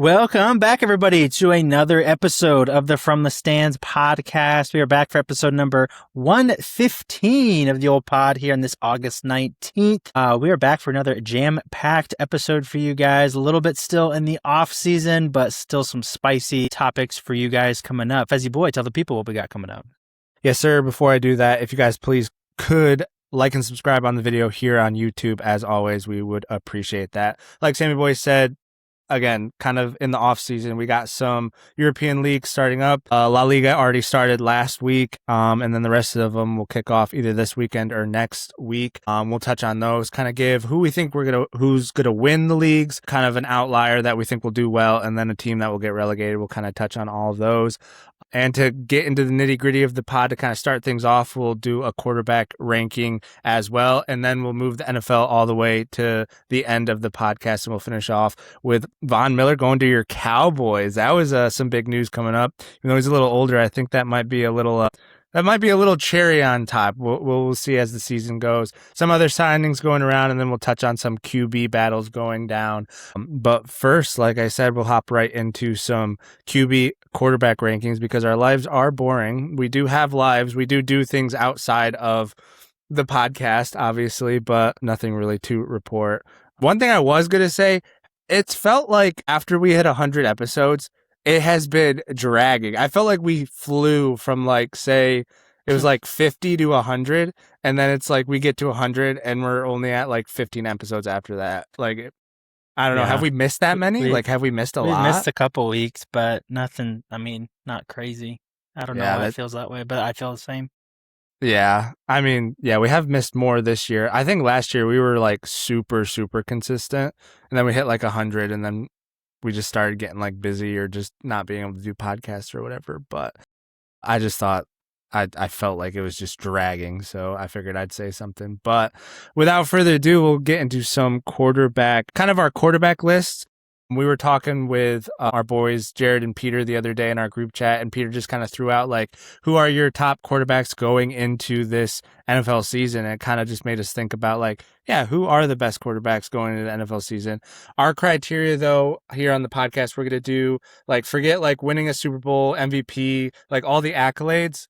Welcome back, everybody, to another episode of the From the Stands podcast. We are back for episode number 115 of the old pod here on this August 19th. We are back for another jam-packed episode for you guys. A little bit still in the off-season, but still some spicy topics for you guys coming up. Fezzy boy, tell the people what we got coming up. Yes, sir. Before I do that, if you guys please could like and subscribe on the video here on YouTube, as always, we would appreciate that. Like Sammy Boy said, again, kind of in the off season, we got some European leagues starting up. La Liga already started last week, and then the rest of them will kick off either this weekend or next week. We'll touch on those, kind of give who we think who's gonna win the leagues, kind of an outlier that we think will do well, and then a team that will get relegated. We'll kind of touch on all of those. And to get into the nitty gritty of the pod, to kind of start things off, we'll do a quarterback ranking as well. And then we'll move the NFL all the way to the end of the podcast. And we'll finish off with Von Miller going to your Cowboys. That was some big news coming up. Even though he's a little older, I think that might be a little cherry on top. We'll see as the season goes. Some other signings going around, and then we'll touch on some QB battles going down. But first, like I said, we'll hop right into some QB quarterback rankings because our lives are boring. We do have lives. We do things outside of the podcast, obviously, but nothing really to report. One thing I was going to say, it's felt like after we hit 100 episodes, it has been dragging. I felt like we flew from say it was 50 to 100, and then it's we get to 100 and we're only at 15 episodes after that. I don't know. Have we missed that many? Have we missed a lot? We missed a couple weeks, but nothing. I mean, not crazy. I don't know why it feels that way, but I feel the same. Yeah. I mean, yeah, we have missed more this year. I think last year we were super, super consistent, and then we hit 100, and then we just started getting busy or just not being able to do podcasts or whatever. But I just thought I felt like it was just dragging. So I figured I'd say something. But without further ado, we'll get into some our quarterback lists. We were talking with our boys, Jared and Peter, the other day in our group chat, and Peter just kind of threw out, who are your top quarterbacks going into this NFL season? And it kind of just made us think about, who are the best quarterbacks going into the NFL season? Our criteria, though, here on the podcast, we're going to do, forget, winning a Super Bowl, MVP, all the accolades.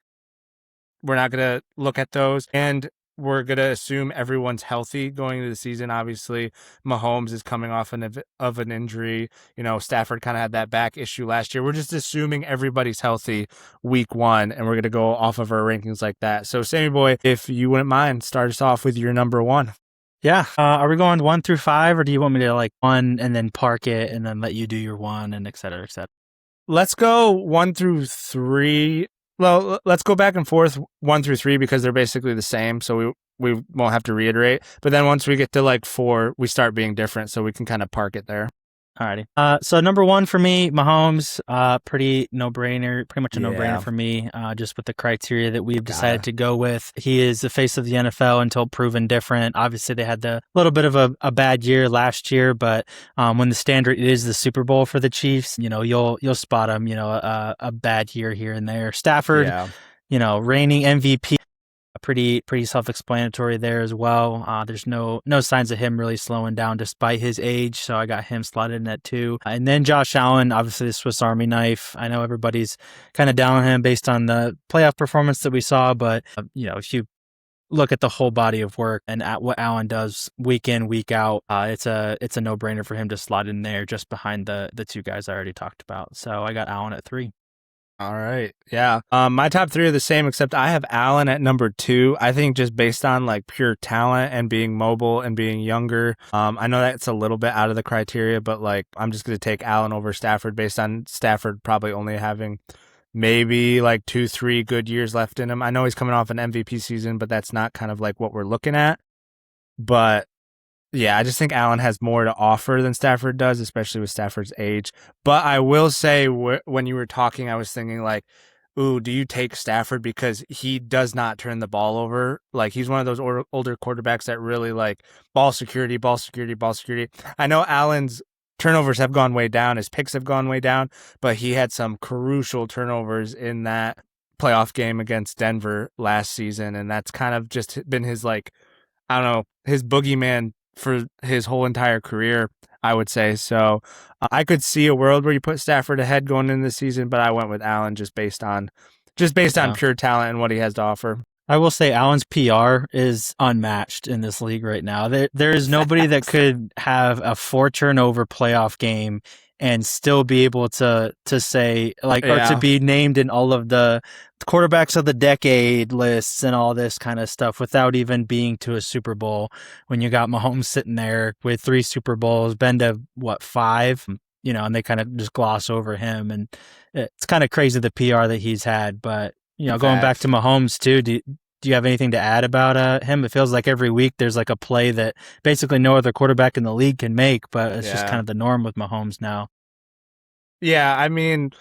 We're not going to look at those. And we're going to assume everyone's healthy going into the season. Obviously, Mahomes is coming off of an injury. Stafford kind of had that back issue last year. We're just assuming everybody's healthy week one, and we're going to go off of our rankings like that. So, Sammy Boy, if you wouldn't mind, start us off with your number one. Yeah. Are we going 1 through 5, or do you want me to one and then park it and then let you do your one and et cetera, et cetera? Let's go 1 through 3. Well, let's go back and forth 1 through 3 because they're basically the same, so we won't have to reiterate. But then once we get to 4, we start being different, so we can kind of park it there. Alrighty. So number 1 for me, Mahomes, pretty much a no-brainer for me, just with the criteria that we've decided to go with. He is the face of the NFL until proven different. Obviously, they had the little bit of a bad year last year, but when the standard is the Super Bowl for the Chiefs, you'll spot him, a bad year here and there. Stafford, reigning MVP. Pretty self-explanatory there as well. There's no signs of him really slowing down despite his age, so I got him slotted in at 2. And then Josh Allen, obviously the Swiss Army knife. I know everybody's kind of down on him based on the playoff performance that we saw, but if you look at the whole body of work and at what Allen does week in, week out, it's a no-brainer for him to slot in there just behind the 2 guys I already talked about. So I got Allen at 3. All right. Yeah. My top 3 are the same, except I have Allen at number 2. I think just based on pure talent and being mobile and being younger. I know that's a little bit out of the criteria, but I'm just going to take Allen over Stafford based on Stafford probably only having maybe 2-3 good years left in him. I know he's coming off an MVP season, but that's not kind of what we're looking at. But yeah, I just think Allen has more to offer than Stafford does, especially with Stafford's age. But I will say, when you were talking, I was thinking ooh, do you take Stafford? Because he does not turn the ball over. He's one of those older quarterbacks that really ball security, ball security, ball security. I know Allen's turnovers have gone way down. His picks have gone way down, but he had some crucial turnovers in that playoff game against Denver last season. And that's kind of just been his, I don't know, his boogeyman for his whole entire career, I would say. So I could see a world where you put Stafford ahead going into the season, but I went with Allen just based on pure talent and what he has to offer. I will say Allen's PR is unmatched in this league right now. There is nobody that could have a 4 turnover playoff game and still be able to say like or to be named in all of the quarterbacks of the decade lists and all this kind of stuff without even being to a Super Bowl. When you got Mahomes sitting there with 3 Super Bowls, been to 5, and they kind of just gloss over him, and it's kind of crazy the PR that he's had, but. Going back to Mahomes too, do you have anything to add about him? It feels like every week there's like a play that basically no other quarterback in the league can make, but it's just kind of the norm with Mahomes now. Yeah, I mean,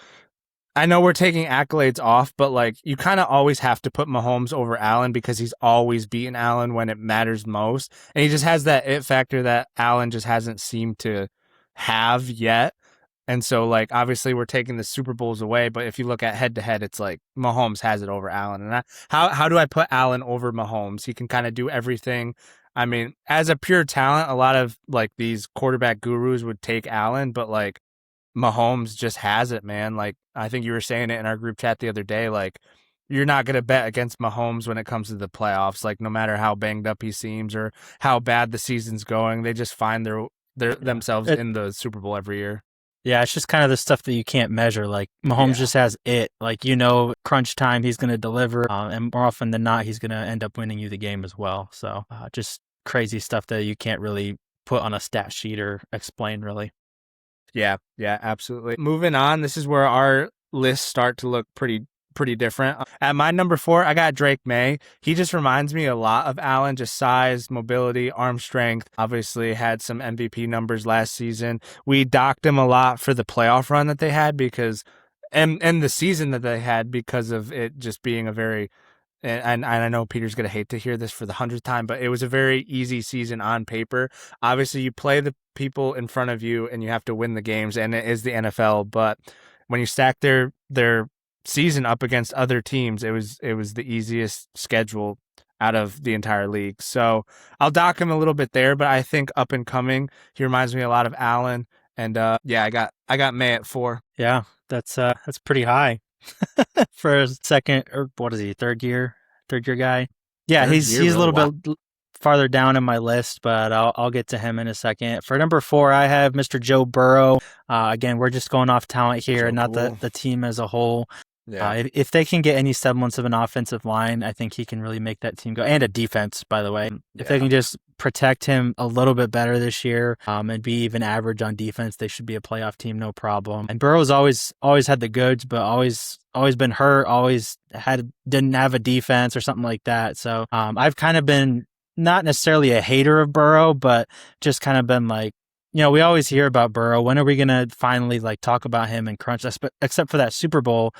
I know we're taking accolades off, but like you kind of always have to put Mahomes over Allen because he's always beaten Allen when it matters most. And he just has that it factor that Allen just hasn't seemed to have yet. And so, like, obviously we're taking the Super Bowls away, but if you look at head-to-head, it's like Mahomes has it over Allen. And how do I put Allen over Mahomes? He can kind of do everything. I mean, as a pure talent, a lot of, like, these quarterback gurus would take Allen, but, like, Mahomes just has it, man. Like, I think you were saying it in our group chat the other day, like, you're not going to bet against Mahomes when it comes to the playoffs. Like, no matter how banged up he seems or how bad the season's going, they just find themselves in the Super Bowl every year. Yeah, it's just kind of the stuff that you can't measure. Like Mahomes just has it. Like, crunch time, he's going to deliver. And more often than not, he's going to end up winning you the game as well. So just crazy stuff that you can't really put on a stat sheet or explain, really. Yeah, absolutely. Moving on, this is where our lists start to look pretty different. At my number 4, I got Drake May. He just reminds me a lot of Allen, just size, mobility, arm strength. Obviously had some MVP numbers last season. We docked him a lot for the playoff run that they had because and the season that they had because of it just being a very and I know Peter's going to hate to hear this for the 100th time, but it was a very easy season on paper. Obviously, you play the people in front of you and you have to win the games, and it is the NFL, but when you stack their season up against other teams, it was the easiest schedule out of the entire league. So I'll dock him a little bit there, but I think up and coming, he reminds me a lot of Allen. And I got May at 4. Yeah, that's pretty high for a second, or what is he, third year guy? Yeah, he's a little bit farther down in my list, but I'll get to him in a second. For number 4, I have Mr. Joe Burrow. Again, we're just going off talent here, and not the team as a whole. Yeah. If they can get any semblance of an offensive line, I think he can really make that team go. And a defense, by the way. If they can just protect him a little bit better this year and be even average on defense, they should be a playoff team, no problem. And Burrow's always had the goods, but always been hurt, didn't have a defense or something like that. So I've kind of been not necessarily a hater of Burrow, but just kind of been like, we always hear about Burrow. When are we going to finally like talk about him and crunch us? But except for that Super Bowl,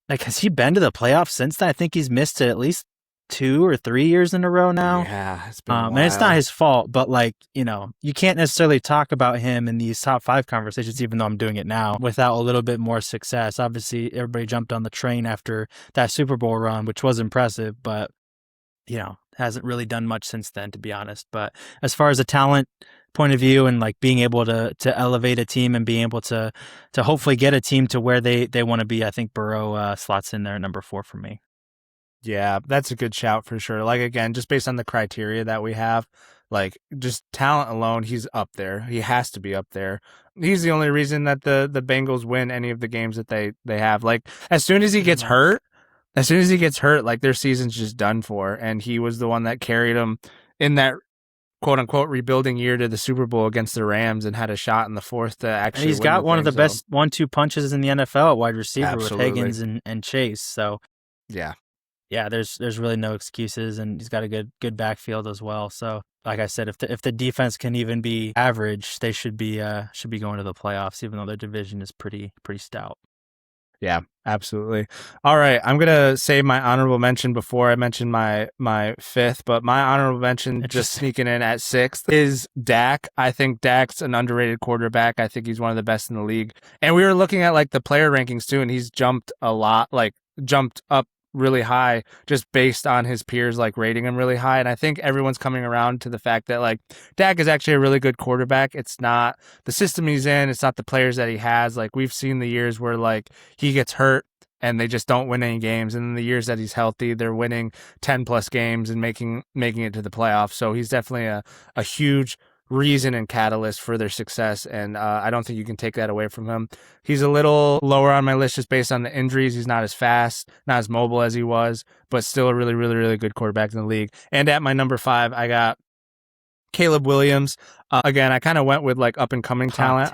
like, has he been to the playoffs since then? I think he's missed it at least 2 or 3 years in a row now. Yeah, it's been a while. And it's not his fault, but like, you can't necessarily talk about him in these top 5 conversations, even though I'm doing it now, without a little bit more success. Obviously, everybody jumped on the train after that Super Bowl run, which was impressive, but, hasn't really done much since then, to be honest. But as far as a talent point of view and like being able to elevate a team and being able to hopefully get a team to where they want to be, I think Burrow slots in there at number 4 for me. Yeah, that's a good shout for sure. Like, again, just based on the criteria that we have, like just talent alone, he's up there. He has to be up there. He's the only reason that the Bengals win any of the games that they have. Like as soon as he gets hurt, like their season's just done for. And he was the one that carried them in that quote unquote rebuilding year to the Super Bowl against the Rams and had a shot in the 4th to actually and he's win got one thing, of the best 1-2 punches in the NFL at wide receiver. Absolutely. With Higgins and Chase. So yeah, there's really no excuses, and he's got a good backfield as well. So like I said, if the defense can even be average, they should be going to the playoffs, even though their division is pretty stout. Yeah, absolutely. All right, I'm gonna say my honorable mention before I mention my 5th, but my honorable mention, just sneaking in at 6th, is Dak. I think Dak's an underrated quarterback. I think he's one of the best in the league. And we were looking at like the player rankings too, and he's jumped a lot, like jumped up really high just based on his peers like rating him really high. And I think everyone's coming around to the fact that like Dak is actually a really good quarterback. It's not the system he's in, it's not the players that he has. Like we've seen the years where like he gets hurt and they just don't win any games, and in the years that he's healthy, they're winning 10 plus games and making it to the playoffs. So he's definitely a huge reason and catalyst for their success, and I don't think you can take that away from him. He's a little lower on my list just based on the injuries. He's not as fast, not as mobile as he was, but still a really, really, really good quarterback in the league. And at my number 5, I got Caleb Williams. Again, I kind of went with like up and coming talent.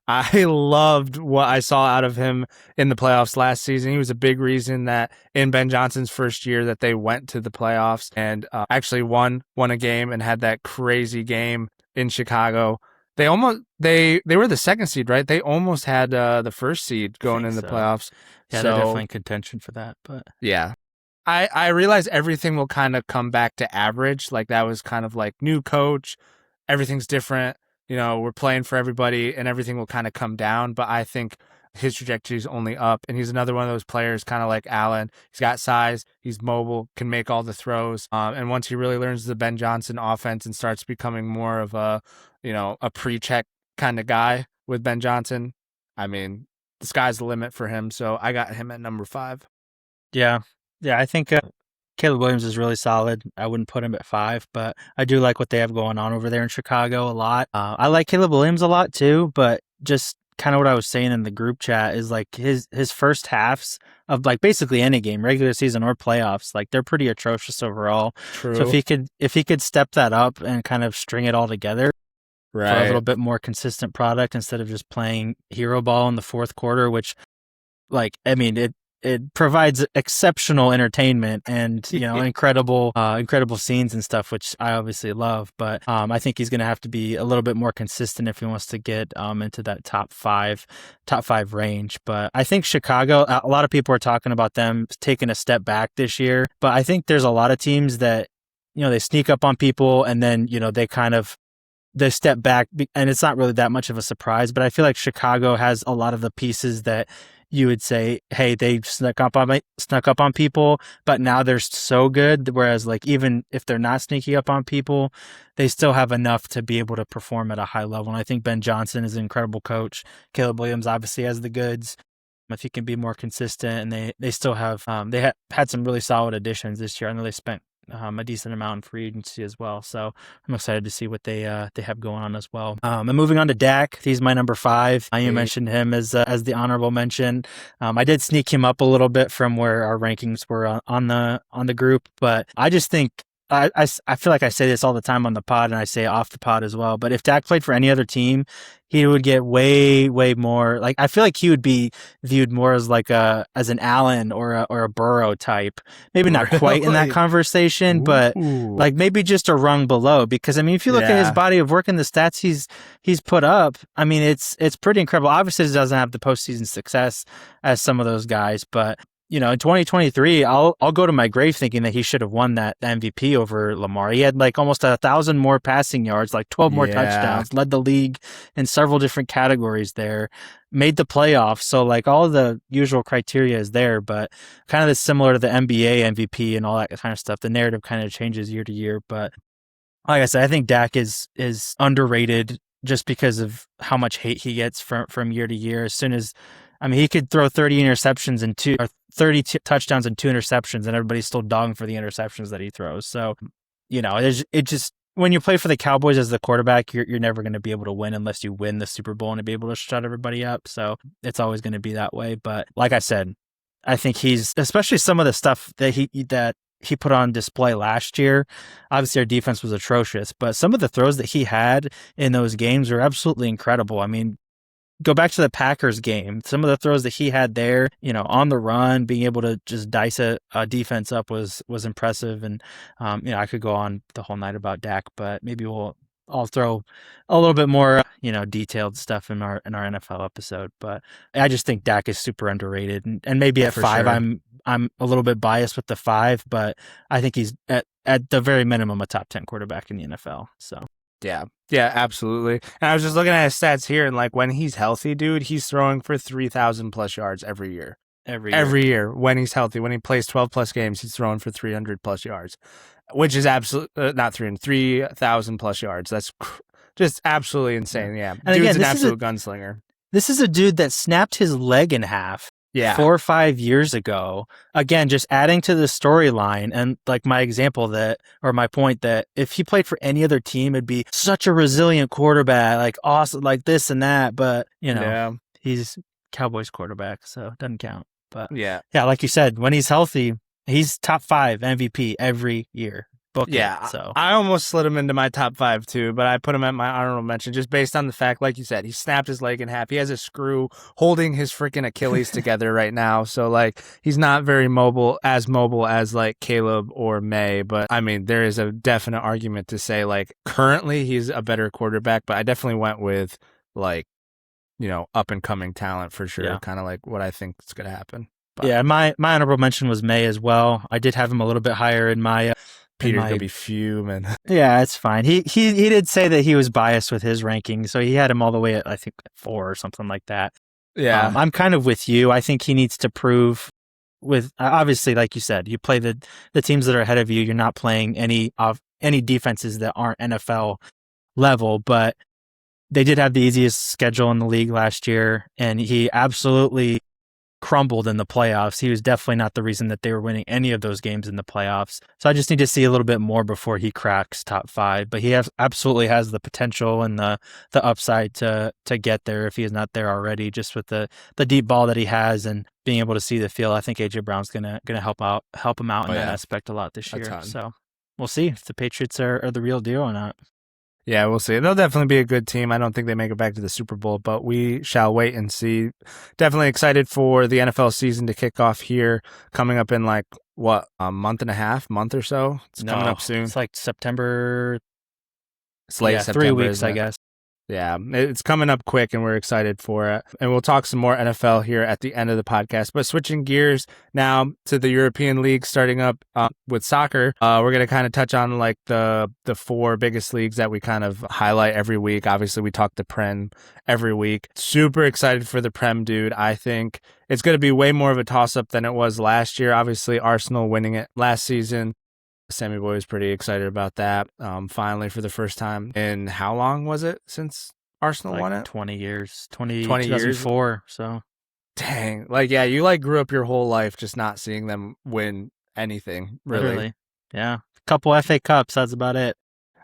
I loved what I saw out of him in the playoffs last season. He was a big reason that in Ben Johnson's first year that they went to the playoffs and actually won a game and had that crazy game in Chicago. They almost they were the second seed, right? They almost had the first seed going in the playoffs. Yeah, they're definitely in contention for that. But yeah, I realize everything will kind of come back to average. Like that was kind of like new coach, everything's different. You know, we're playing for everybody and everything will kind of come down. But I think his trajectory is only up. And he's another one of those players, kind of like Allen. He's got size, he's mobile, can make all the throws. And once he really learns the Ben Johnson offense and starts becoming more of a, you know, a pre-check kind of guy with Ben Johnson, I mean, the sky's the limit for him. So I got him at number 5. Yeah, I think Caleb Williams is really solid. I wouldn't put him at 5, but I do like what they have going on over there in Chicago a lot. I like Caleb Williams a lot too, but just kind of what I was saying in the group chat is like his first halves of like basically any game, regular season or playoffs, like they're pretty atrocious overall. True. So if he could step that up and kind of string it all together for a little bit more consistent product instead of just playing hero ball in the fourth quarter, which like, I mean, it provides exceptional entertainment and, you know, incredible scenes and stuff, which I obviously love. But I think he's going to have to be a little bit more consistent if he wants to get into that top five range. But I think Chicago, a lot of people are talking about them taking a step back this year. But I think there's a lot of teams that, you know, they sneak up on people and then, you know, they step back, and it's not really that much of a surprise. But I feel like Chicago has a lot of the pieces that you would say, hey, they snuck up on people, but now they're so good. Whereas like, even if they're not sneaking up on people, they still have enough to be able to perform at a high level. And I think Ben Johnson is an incredible coach. Caleb Williams obviously has the goods. If he can be more consistent, and they still have, had some really solid additions this year. I know they spent a decent amount in free agency as well. So I'm excited to see what they have going on as well. And moving on to Dak, he's my number 5. You mentioned him as the honorable mention. I did sneak him up a little bit from where our rankings were on the group, but I just think I feel like I say this all the time on the pod, and I say it off the pod as well. But if Dak played for any other team, he would get way, way more. Like, I feel like he would be viewed more as like as an Allen or a Burrow type. Maybe not quite in that conversation, but like maybe just a rung below. Because I mean, if you look at his body of work and the stats he's put up, I mean, it's pretty incredible. Obviously, he doesn't have the postseason success as some of those guys, but you know, in 2023, I'll go to my grave thinking that he should have won that MVP over Lamar. He had like almost 1,000 more passing yards, like 12 more touchdowns, led the league in several different categories there, made the playoffs. So like all the usual criteria is there, but kind of similar to the NBA MVP and all that kind of stuff. The narrative kind of changes year to year. But like I said, I think Dak is underrated just because of how much hate he gets from year to year. I mean, he could throw 30 interceptions and 30 touchdowns and 2 interceptions, and everybody's still dogging for the interceptions that he throws. So, you know, it just when you play for the Cowboys as the quarterback, you're never going to be able to win unless you win the Super Bowl and to be able to shut everybody up. So it's always going to be that way. But like I said, I think he's, especially some of the stuff that he put on display last year. Obviously, our defense was atrocious, but some of the throws that he had in those games were absolutely incredible. I mean, go back to the Packers game. Some of the throws that he had there, you know, on the run, being able to just dice a defense up was impressive. And, you know, I could go on the whole night about Dak, but maybe I'll throw a little bit more, you know, detailed stuff in our NFL episode. But I just think Dak is super underrated, and maybe at 5, sure. I'm a little bit biased with the 5, but I think he's at the very minimum a top 10 quarterback in the NFL. So. Yeah, absolutely. And I was just looking at his stats here, and like when he's healthy, dude, he's throwing for 3,000 plus yards every year. Every year when he's healthy, when he plays 12 plus games, he's throwing for 300 plus yards, which is absolutely not 3,000 plus yards. That's just absolutely insane. Yeah. And Dude's again, an absolute gunslinger. This is a dude that snapped his leg in half 4 or 5 years ago. Again, just adding to the storyline and like my point that if he played for any other team, it'd be such a resilient quarterback, like awesome, like this and that. But, he's Cowboys quarterback, so it doesn't count. But yeah, like you said, when he's healthy, he's top 5 MVP every year. So I almost slid him into my top 5 too, but I put him at my honorable mention just based on the fact, like you said, he snapped his leg in half. He has a screw holding his freaking Achilles together right now. So like he's not very mobile as like Caleb or May. But I mean, there is a definite argument to say like currently he's a better quarterback, but I definitely went with like, up and coming talent for sure. Kind of like what I think is going to happen. But, yeah, my honorable mention was May as well. I did have him a little bit higher in my. Peter's gonna be fuming. Yeah, it's fine. He did say that he was biased with his ranking, so he had him all the way at I think 4 or something like that. Yeah, I'm kind of with you. I think he needs to prove. With obviously, like you said, you play the teams that are ahead of you. You're not playing any defenses that aren't NFL level, but they did have the easiest schedule in the league last year, and he absolutely crumbled in the playoffs. He was definitely not the reason that they were winning any of those games in the playoffs. So I just need to see a little bit more before he cracks top 5. But he absolutely has the potential and the upside to get there if he is not there already. Just with the deep ball that he has and being able to see the field, I think AJ Brown's gonna help him out in that aspect a lot this year. So we'll see if the Patriots are the real deal or not. Yeah, we'll see. They'll definitely be a good team. I don't think they make it back to the Super Bowl, but we shall wait and see. Definitely excited for the NFL season to kick off here, coming up in like, what, a month or so? It's coming up soon. It's like September. It's late September. 3 weeks, I guess. Yeah, it's coming up quick and we're excited for it. And we'll talk some more NFL here at the end of the podcast. But switching gears now to the European League starting up with soccer, we're going to kind of touch on like the 4 biggest leagues that we kind of highlight every week. Obviously, we talk the Prem every week. Super excited for the Prem, dude. I think it's going to be way more of a toss-up than it was last year. Obviously, Arsenal winning it last season. Sammy Boy was pretty excited about that. Finally, for the first time in how long was it since Arsenal won it? 20 years. 20 2004, years. So. Dang. Like, yeah, you like grew up your whole life just not seeing them win anything, really. Literally. Yeah. A couple FA Cups, that's about it.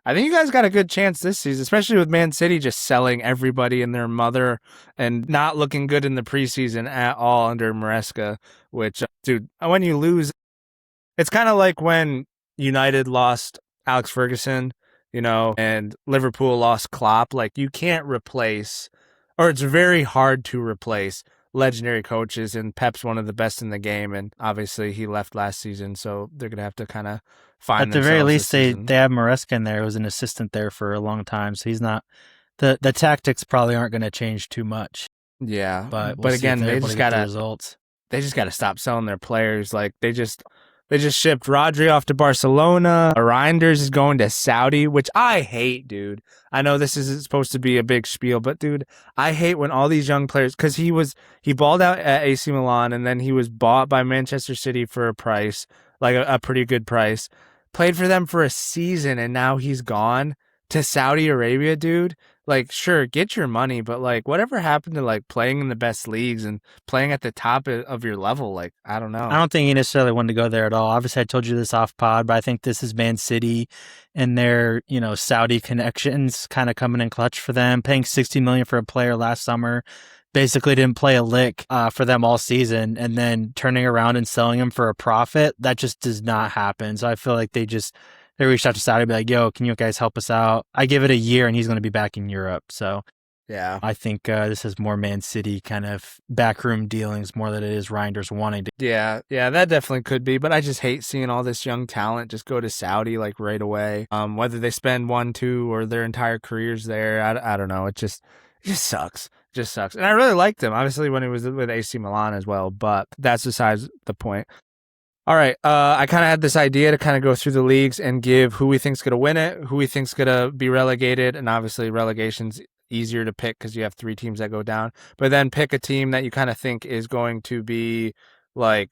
I think you guys got a good chance this season, especially with Man City just selling everybody and their mother and not looking good in the preseason at all under Maresca, which, dude, when you lose, it's kind of like when United lost Alex Ferguson, and Liverpool lost Klopp. Like, you can't replace, or it's very hard to replace legendary coaches, and Pep's one of the best in the game, and obviously he left last season, so they're going to have to kind of find at the very least, they have Maresca in there, who was an assistant there for a long time, so he's not, the tactics probably aren't going to change too much. Yeah, but again, they just got to stop selling their players. Like, they just shipped Rodri off to Barcelona. Reinders is going to Saudi, which I hate, dude. I know this is supposed to be a big spiel, but dude, I hate when all these young players, because he balled out at AC Milan, and then he was bought by Manchester City for a price, like a pretty good price. Played for them for a season, and now he's gone to Saudi Arabia, dude. Like, sure, get your money, but like, whatever happened to like playing in the best leagues and playing at the top of your level? Like, I don't know. I don't think he necessarily wanted to go there at all. Obviously, I told you this off pod, but I think this is Man City and their, Saudi connections kind of coming in clutch for them. Paying $60 million for a player last summer, basically didn't play a lick for them all season, and then turning around and selling him for a profit. That just does not happen. So I feel like they reached out to Saudi and be like, yo, can you guys help us out? I give it a year and he's going to be back in Europe. So yeah, I think this is more Man City kind of backroom dealings more than it is Reinders wanting to. Yeah, that definitely could be. But I just hate seeing all this young talent just go to Saudi like right away. Whether they spend 1, 2 or their entire careers there, I don't know. It just sucks. Just sucks. And I really liked him, obviously, when he was with AC Milan as well. But that's besides the point. All right, I kind of had this idea to kind of go through the leagues and give who we think's going to win it, who we think's going to be relegated, and obviously relegation's easier to pick because you have 3 teams that go down. But then pick a team that you kind of think is going to be like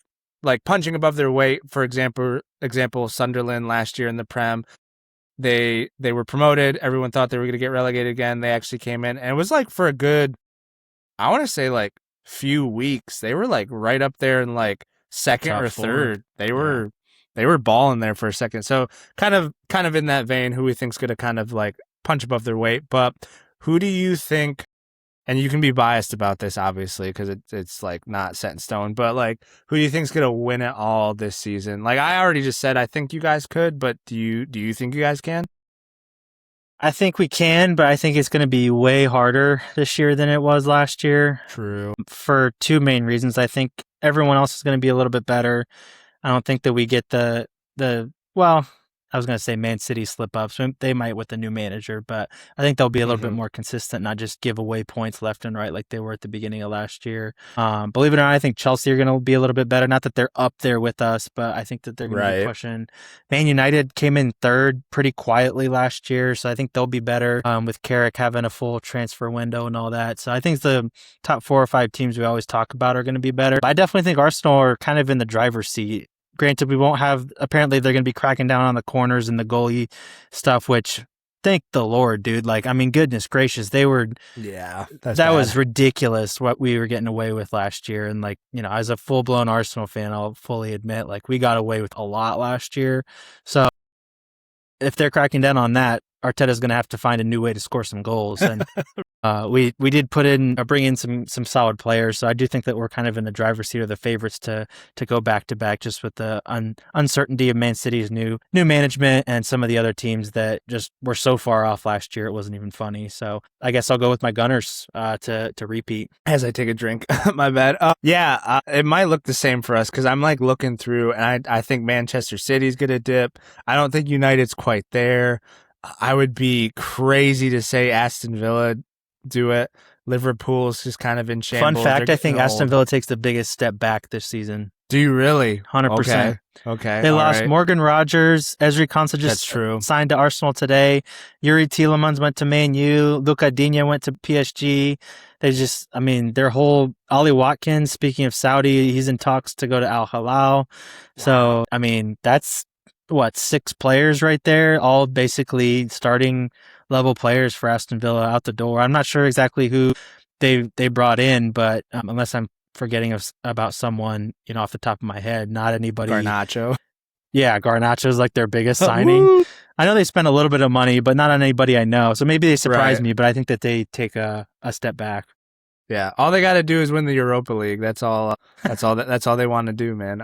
punching above their weight. For example, Sunderland last year in the Prem. They were promoted. Everyone thought they were going to get relegated again. They actually came in, and it was like for a good, I want to say like few weeks, they were like right up there in like second or third. They were balling there for a second. So kind of in that vein, who we think's going to kind of like punch above their weight. But who do you think? And you can be biased about this, obviously, because it's like not set in stone. But like, who do you think's gonna win it all this season? Like, I already just said I think you guys could, but do you think you guys can? I think we can, but I think it's going to be way harder this year than it was last year. True. For 2 main reasons. I think everyone else is going to be a little bit better. I don't think that we get the well, I was going to say Man City slip up, so they might with the new manager, but I think they'll be a little bit more consistent, not just give away points left and right like they were at the beginning of last year. Believe it or not, I think Chelsea are going to be a little bit better. Not that they're up there with us, but I think that they're going to be pushing. Man United came in third pretty quietly last year, so I think they'll be better with Carrick having a full transfer window and all that. So I think the top 4 or 5 teams we always talk about are going to be better. But I definitely think Arsenal are kind of in the driver's seat. Granted, we won't have, apparently they're going to be cracking down on the corners and the goalie stuff, which thank the Lord, dude. Like, I mean, goodness gracious, that was ridiculous what we were getting away with last year. And like, you know, as a full blown Arsenal fan, I'll fully admit, like, we got away with a lot last year. So if they're cracking down on that, Arteta's going to have to find a new way to score some goals. And we did bring in some solid players. So I do think that we're kind of in the driver's seat, or the favorites to go back to back, just with the uncertainty of Man City's new management and some of the other teams that just were so far off last year. It wasn't even funny. So I guess I'll go with my Gunners to repeat. As I take a drink, my bad. It might look the same for us because I'm like looking through, and I think Manchester City's going to dip. I don't think United's quite there. I would be crazy to say Aston Villa do it. Liverpool's just kind of in shambles. Fun fact, I think Aston Villa takes the biggest step back this season. Do you really? 100%. Okay. They lost Morgan Rogers. Ezri Konsa just signed to Arsenal today. Yuri Tielemans went to Man U. Luka Digne went to PSG. Their whole Ollie Watkins, speaking of Saudi, he's in talks to go to Al Hilal. Wow. So, I mean, that's 6 players right there, all basically starting level players for Aston Villa out the door. I'm not sure exactly who they brought in, but unless I'm forgetting about someone, you know, off the top of my head, not anybody. Garnacho. Yeah, Garnacho's like their biggest signing. I know they spent a little bit of money, but not on anybody I know. So maybe they surprise me, but I think that they take a step back. Yeah, all they got to do is win the Europa League. That's all they want to do, man.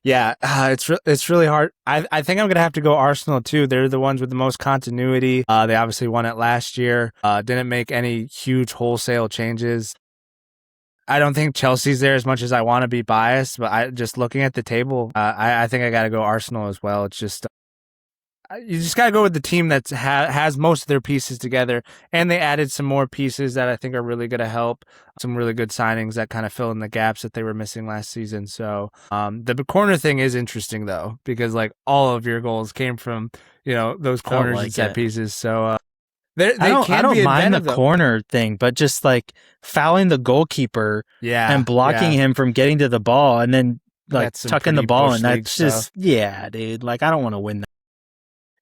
It's really hard. I think I'm gonna have to go Arsenal too. They're the ones with the most continuity. They obviously won it last year. Didn't make any huge wholesale changes. I don't think Chelsea's there as much as I want to be biased, but just looking at the table, I think I got to go Arsenal as well. It's just. You just got to go with the team that has most of their pieces together, and they added some more pieces that I think are really going to help. Some really good signings that kind of fill in the gaps that they were missing last season. So the corner thing is interesting, though, because like all of your goals came from, you know, those corners and set pieces. So I don't mind the corner thing, but just like fouling the goalkeeper and blocking him from getting to the ball, and then like tucking the ball in. That's just, dude, like I don't want to win that.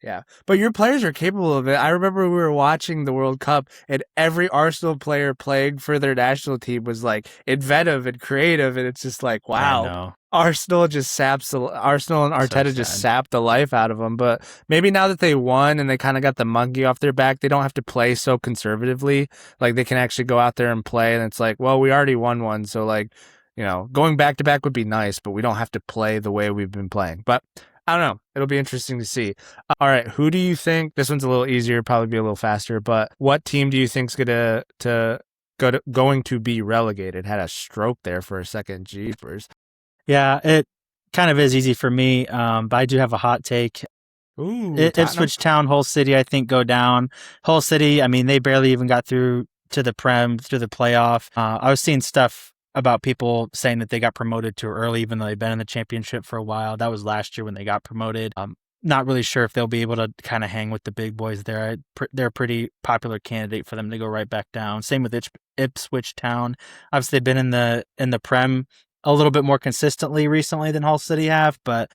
Yeah, but your players are capable of it. I remember we were watching the World Cup, and every Arsenal player playing for their national team was like inventive and creative, and it's just like, wow, Arsenal and Arteta just sapped the life out of them. But maybe now that they won and they kind of got the monkey off their back, they don't have to play so conservatively. Like they can actually go out there and play, and it's like, well, we already won one, so like, you know, going back to back would be nice, but we don't have to play the way we've been playing. But I don't know. It'll be interesting to see. All right, who do you think? This one's a little easier, probably be a little faster. But what team do you think's going to be relegated? Had a stroke there for a second. Jeepers. Yeah, it kind of is easy for me. But I do have a hot take. Ipswich Town, Hull City, I think go down. Hull City, I mean, they barely even got through to the Prem, through the playoff. I was seeing stuff about people saying that they got promoted too early, even though they've been in the championship for a while. That was last year when they got promoted. not really sure if they'll be able to kind of hang with the big boys there. They're a pretty popular candidate for them to go right back down. Same with Ipswich Town. Obviously, they've been in the Prem a little bit more consistently recently than Hull City have, but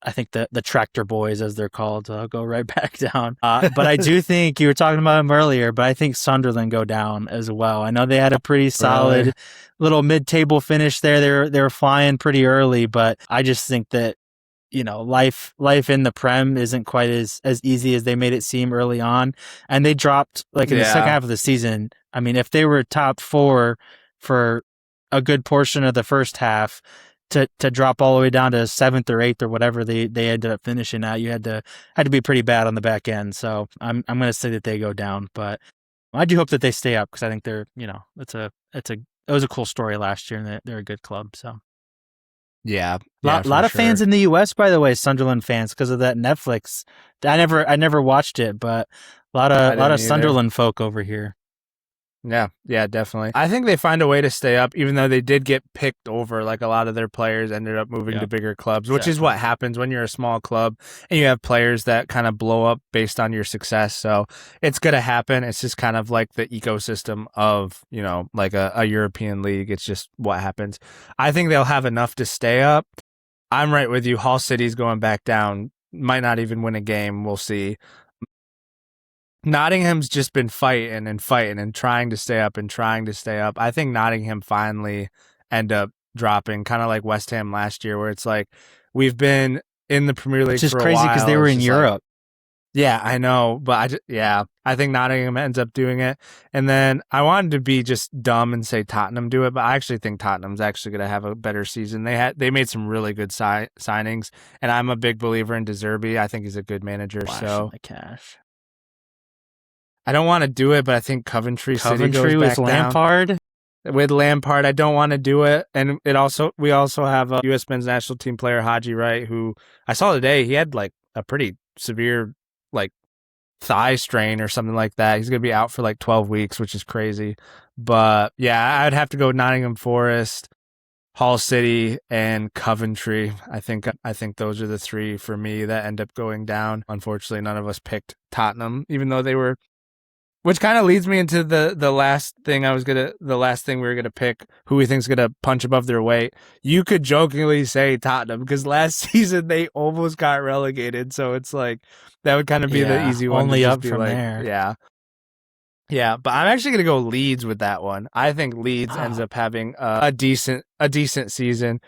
I think the tractor boys, as they're called, go right back down. But I do think you were talking about them earlier, but I think Sunderland go down as well. I know they had a pretty solid little mid-table finish there. They were flying pretty early, but I just think that, life in the Prem isn't quite as easy as they made it seem early on. And they dropped in the second half of the season. I mean, if they were top 4 for a good portion of the first half, to drop all the way down to 7th or 8th or whatever they ended up finishing at, you had to be pretty bad on the back end. So I'm going to say that they go down, but I do hope that they stay up because I think they're, it was a cool story last year and they're a good club. So. Yeah, a lot of fans in the U.S., by the way, Sunderland fans, because of that Netflix. I never watched it, but a lot of Sunderland folk over here. Yeah, definitely. I think they find a way to stay up, even though they did get picked over. Like a lot of their players ended up moving to bigger clubs, which is what happens when you're a small club and you have players that kind of blow up based on your success. So it's going to happen. It's just kind of like the ecosystem of, like a European league. It's just what happens. I think they'll have enough to stay up. I'm right with you. Hull City's going back down. Might not even win a game. We'll see. Nottingham's just been fighting and trying to stay up. I think Nottingham finally end up dropping, kind of like West Ham last year, where it's like we've been in the Premier League for a while. Which is crazy because they were in Europe. Yeah, I know, but I think Nottingham ends up doing it. And then I wanted to be just dumb and say Tottenham do it, but I actually think Tottenham's actually going to have a better season. They made some really good signings, and I'm a big believer in De Zerbi. I think he's a good manager. So the cash. I don't want to do it, but I think Coventry City goes back down. Lampard? With Lampard, I don't want to do it. And we also have a U.S. men's national team player, Haji Wright, who I saw today. He had like a pretty severe thigh strain or something like that. He's going to be out for 12 weeks, which is crazy. But yeah, I'd have to go Nottingham Forest, Hull City, and Coventry. I think those are the 3 for me that end up going down. Unfortunately, none of us picked Tottenham, even though they were. Which kind of leads me into the last thing we were gonna pick, who we think is gonna punch above their weight. You could jokingly say Tottenham because last season they almost got relegated, so it's like that would kind of be the easy one. Only up from there. Yeah, but I'm actually gonna go Leeds with that one. I think Leeds ends up having a decent season.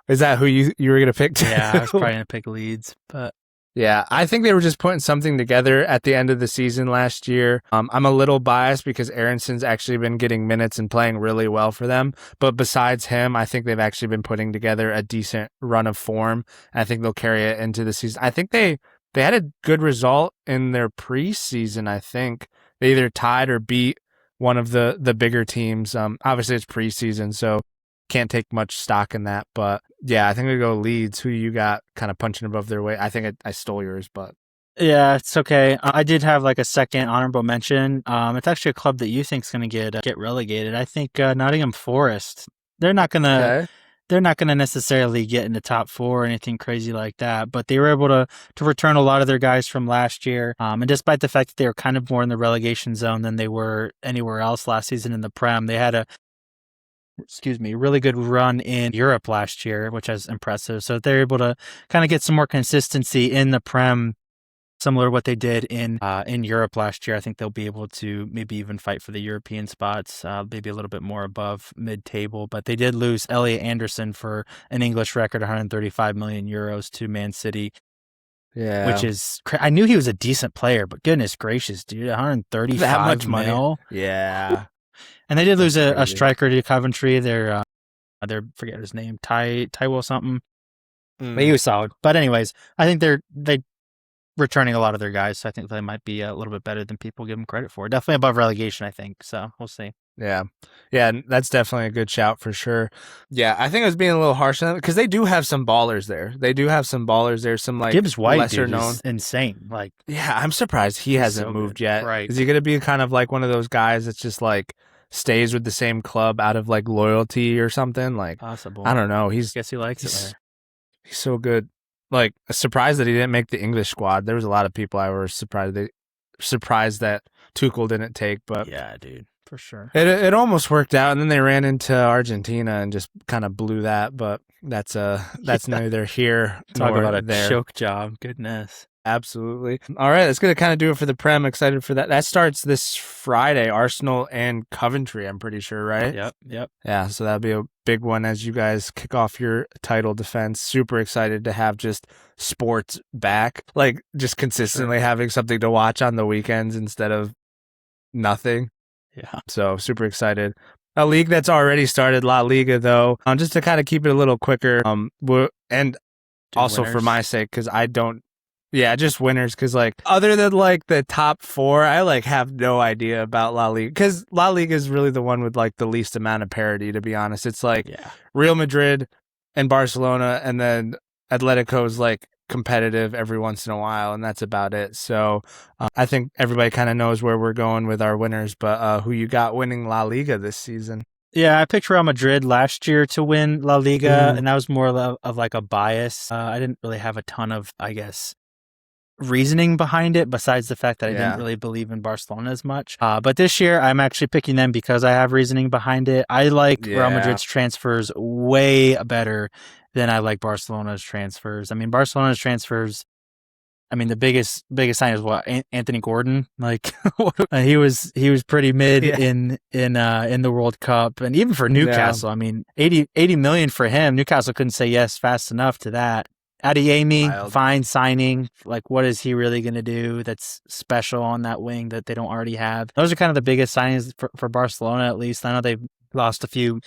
Is that who you were gonna pick? Yeah, I was probably gonna pick Leeds, but. Yeah, I think they were just putting something together at the end of the season last year. I'm a little biased because Aronson's actually been getting minutes and playing really well for them. But besides him, I think they've actually been putting together a decent run of form. And I think they'll carry it into the season. I think they had a good result in their preseason, I think. They either tied or beat one of the bigger teams. Obviously, it's preseason, so can't take much stock in that, but yeah, I think we go Leeds. Who you got kind of punching above their weight? I think I stole yours, but yeah, it's okay. I did have a second honorable mention. It's actually a club that you think is going to get relegated. I think Nottingham Forest. They're not gonna necessarily get in the top 4 or anything crazy like that, but they were able to return a lot of their guys from last year. And despite the fact that they were kind of more in the relegation zone than they were anywhere else last season in the Prem, they had a really good run in Europe last year, which is impressive. So they're able to kind of get some more consistency in the Prem, similar to what they did in Europe last year. I think they'll be able to maybe even fight for the European spots, maybe a little bit more above mid-table. But they did lose Elliot Anderson for an English record, 135 million euros to Man City. Yeah, which is I knew he was a decent player, but goodness gracious, dude, 135 that much money. Mil? Yeah. And they did lose a striker to Coventry. They're forget his name, Tywell something. But he was solid. But anyways, I think they're returning a lot of their guys, so I think they might be a little bit better than people give them credit for. Definitely above relegation, I think. So we'll see. Yeah, that's definitely a good shout for sure. Yeah, I think I was being a little harsh on them because they do have some ballers there. Some Gibbs White, lesser known, is insane. Yeah, I'm surprised he hasn't moved yet. Right? Is he going to be kind of like one of those guys that's just stays with the same club out of loyalty or something? Possible. I don't know. Guess he likes it there. He's so good. like surprised that he didn't make the English squad. There was a lot of people I was surprised that Tuchel didn't take, but yeah, dude, for sure. It almost worked out, and then they ran into Argentina and just kind of blew that. But that's neither here Talk nor about a there. choke job. Goodness. Absolutely. All right, that's going to kind of do it for the Prem. Excited for that. That starts this Friday, Arsenal and Coventry, I'm pretty sure, right? Yep. Yeah, so that'll be a big one as you guys kick off your title defense. Super excited to have just sports back, like just consistently having something to watch on the weekends instead of nothing. Yeah. So super excited. A league that's already started, La Liga, though. Just to kind of keep it a little quicker. And also winners. For my sake, because I don't. Yeah, just winners. Because like other than like the top four, I like have no idea about La Liga. Because La Liga is really the one with like the least amount of parity. To be honest, it's like Real Madrid and Barcelona, and then Atletico's like competitive every once in a while, and that's about it. So I think everybody kind of knows where we're going with our winners, but who you got winning La Liga this season? Yeah, I picked Real Madrid last year to win La Liga, and that was more of like a bias. I didn't really have a ton of, I guess, reasoning behind it besides the fact that I didn't really believe in Barcelona as much. But this year I'm actually picking them because I have reasoning behind it. I like Real Madrid's transfers way better than I like Barcelona's transfers. I mean, Barcelona's transfers, I mean, the biggest sign is what Anthony Gordon. Like he was pretty mid in the World Cup, and even for Newcastle. I mean, 80 million for him. Newcastle couldn't say yes fast enough to that. Adeyemi, fine signing. Like, what is he really going to do that's special on that wing that they don't already have? Those are kind of the biggest signings for Barcelona, at least. I know they've lost a few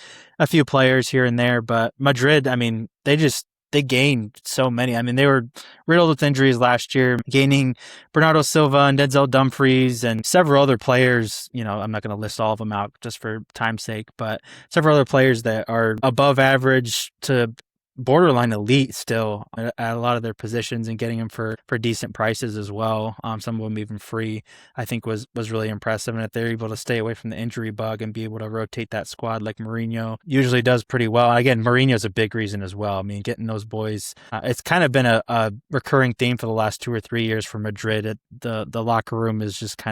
players here and there, but Madrid, I mean, they gained so many. I mean, they were riddled with injuries last year, gaining Bernardo Silva and Denzel Dumfries and several other players. You know, I'm not going to list all of them out just for time's sake, but several other players that are above average to borderline elite still at a lot of their positions, and getting them for decent prices as well. Some of them even free, I think was really impressive. And if they're able to stay away from the injury bug and be able to rotate that squad like Mourinho usually does pretty well. And again, Mourinho's a big reason as well. I mean, getting those boys, it's kind of been a recurring theme for the last 2 or 3 years for Madrid. The locker room is just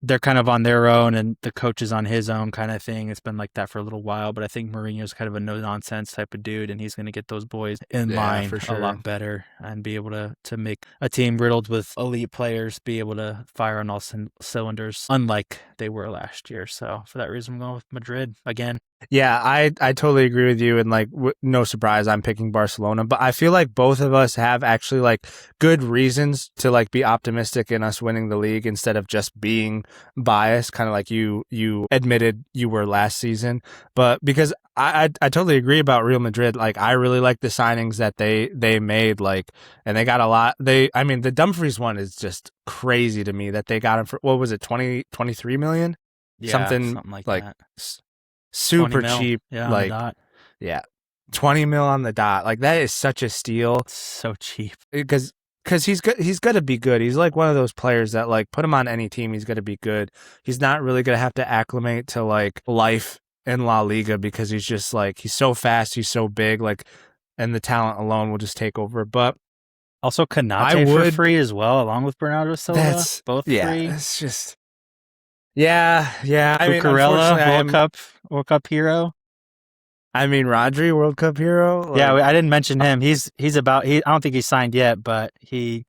they're kind of on their own and the coach is on his own kind of thing. It's been like that for a little while, but I think Mourinho's kind of a no-nonsense type of dude, and he's going to get those boys in line for sure. A lot better and be able to make a team riddled with elite players be able to fire on all cylinders, unlike they were last year. So for that reason, I'm going with Madrid again. Yeah, I totally agree with you, and like no surprise, I'm picking Barcelona. But I feel like both of us have actually like good reasons to like be optimistic in us winning the league instead of just being biased, kind of like you admitted you were last season. But because I totally agree about Real Madrid. Like I really like the signings that they made, like, and they got a lot. I mean, the Dumfries one is just crazy to me that they got him for, what was it, 23 million? Yeah, something like that. Super cheap, like, on the dot. 20 mil on the dot. Like that is such a steal. It's so cheap because he's good. He's gonna be good. He's like one of those players that like put him on any team, he's gonna be good. He's not really gonna have to acclimate to like life in La Liga because he's just like he's so fast, he's so big, like, and the talent alone will just take over. But also Konate for free as well, along with Bernardo Silva. Both free. It's just. Yeah. I mean, Cucurella, World Cup hero. I mean, Rodri, World Cup hero. Like, yeah, I didn't mention him. He's about. I don't think he's signed yet, but he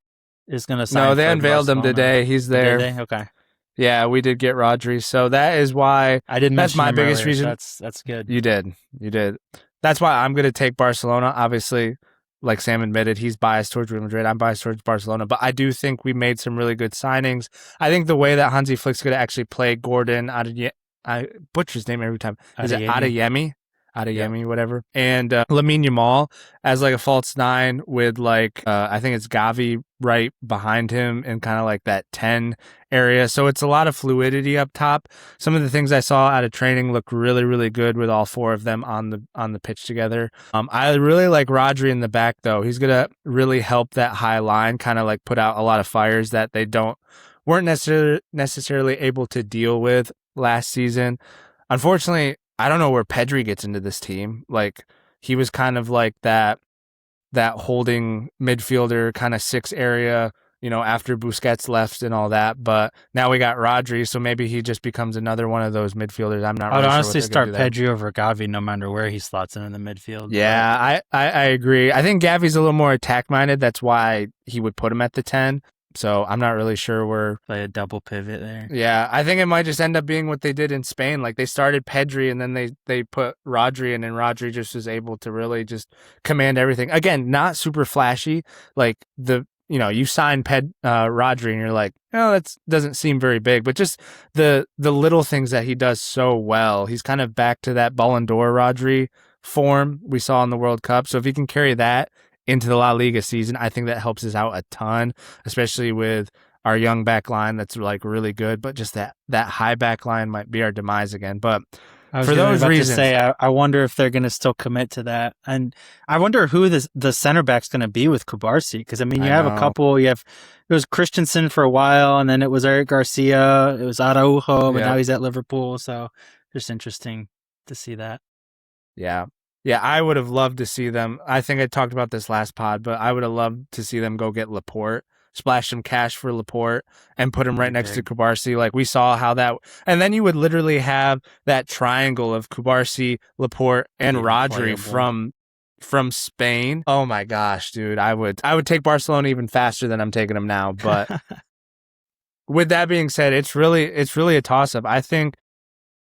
is going to sign. No, they unveiled him today. He's there. Did they? Okay. Yeah, we did get Rodri, so that is why I didn't. That's my biggest earlier, reason. That's good. You did. That's why I'm going to take Barcelona. Obviously, like Sam admitted, he's biased towards Real Madrid. I'm biased towards Barcelona, but I do think we made some really good signings. I think the way that Hansi Flick's going to actually play Gordon, I butcher his name every time. Is it Adeyemi? Whatever. And Lamine Yamal as like a false 9 with like, I think it's Gavi right behind him in kind of like that 10 area. So it's a lot of fluidity up top. Some of the things I saw out of training look really, really good with all 4 of them on the pitch together. I really like Rodri in the back though. He's going to really help that high line kind of like put out a lot of fires that they weren't necessarily able to deal with last season. Unfortunately, I don't know where Pedri gets into this team. Like he was kind of like that that holding midfielder kind of 6 area, after Busquets left and all that. But now we got Rodri, so maybe he just becomes another one of those midfielders. I'm not I would really sure what honestly they're going start to do there. Pedri over Gavi no matter where he slots in the midfield. Yeah, I agree. I think Gavi's a little more attack-minded. That's why he would put him at the 10. So I'm not really sure where. Play a double pivot there. Yeah, I think it might just end up being what they did in Spain. Like they started Pedri and then they put Rodri in, and Rodri just was able to really just command everything. Again, not super flashy. Like you sign Rodri and you're like, oh, that doesn't seem very big, but just the little things that he does so well. He's kind of back to that Ballon d'Or Rodri form we saw in the World Cup. So if he can carry that into the La Liga season, I think that helps us out a ton, especially with our young back line that's like really good, but just that high back line might be our demise again. But for those reasons, I wonder if they're going to still commit to that, and I wonder who the center back's going to be with Kubarsi, because I mean you have a couple. It was Christensen for a while, and then it was Eric Garcia, it was Araujo, but now he's at Liverpool. So just interesting to see that. Yeah, I would have loved to see them. I think I talked about this last pod, but I would have loved to see them go get Laporte, splash some cash for Laporte, and put him right next to Kubarsi. Like we saw how that, and then you would literally have that triangle of Kubarsi, Laporte, and Rodri from Spain. Oh my gosh, dude! I would take Barcelona even faster than I'm taking them now. But with that being said, it's really a toss up. I think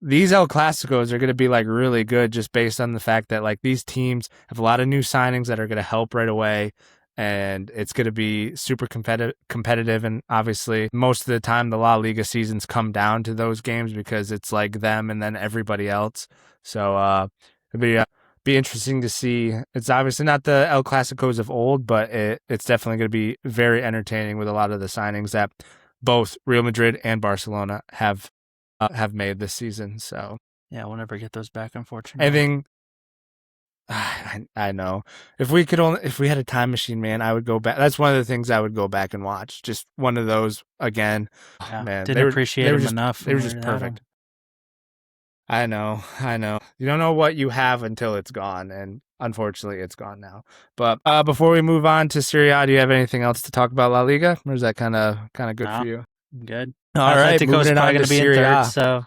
these El Clasicos are going to be like really good just based on the fact that like these teams have a lot of new signings that are going to help right away, and it's going to be super competitive. And obviously most of the time the La Liga seasons come down to those games because it's like them and then everybody else. So it'll be interesting to see. It's obviously not the El Clasicos of old, but it's definitely going to be very entertaining with a lot of the signings that both Real Madrid and Barcelona have made this season. So yeah, we'll never get those back, unfortunately. I think I know if we had a time machine, man, I would go back. That's one of the things I would go back and watch. Just one of those again. Yeah, man, didn't appreciate them enough. They were just perfect. I know. You don't know what you have until it's gone, and unfortunately, it's gone now. But before we move on to Serie A, do you have anything else to talk about La Liga, or is that kind of good for you? Good. All right, Atletico's probably going to be in third, A. so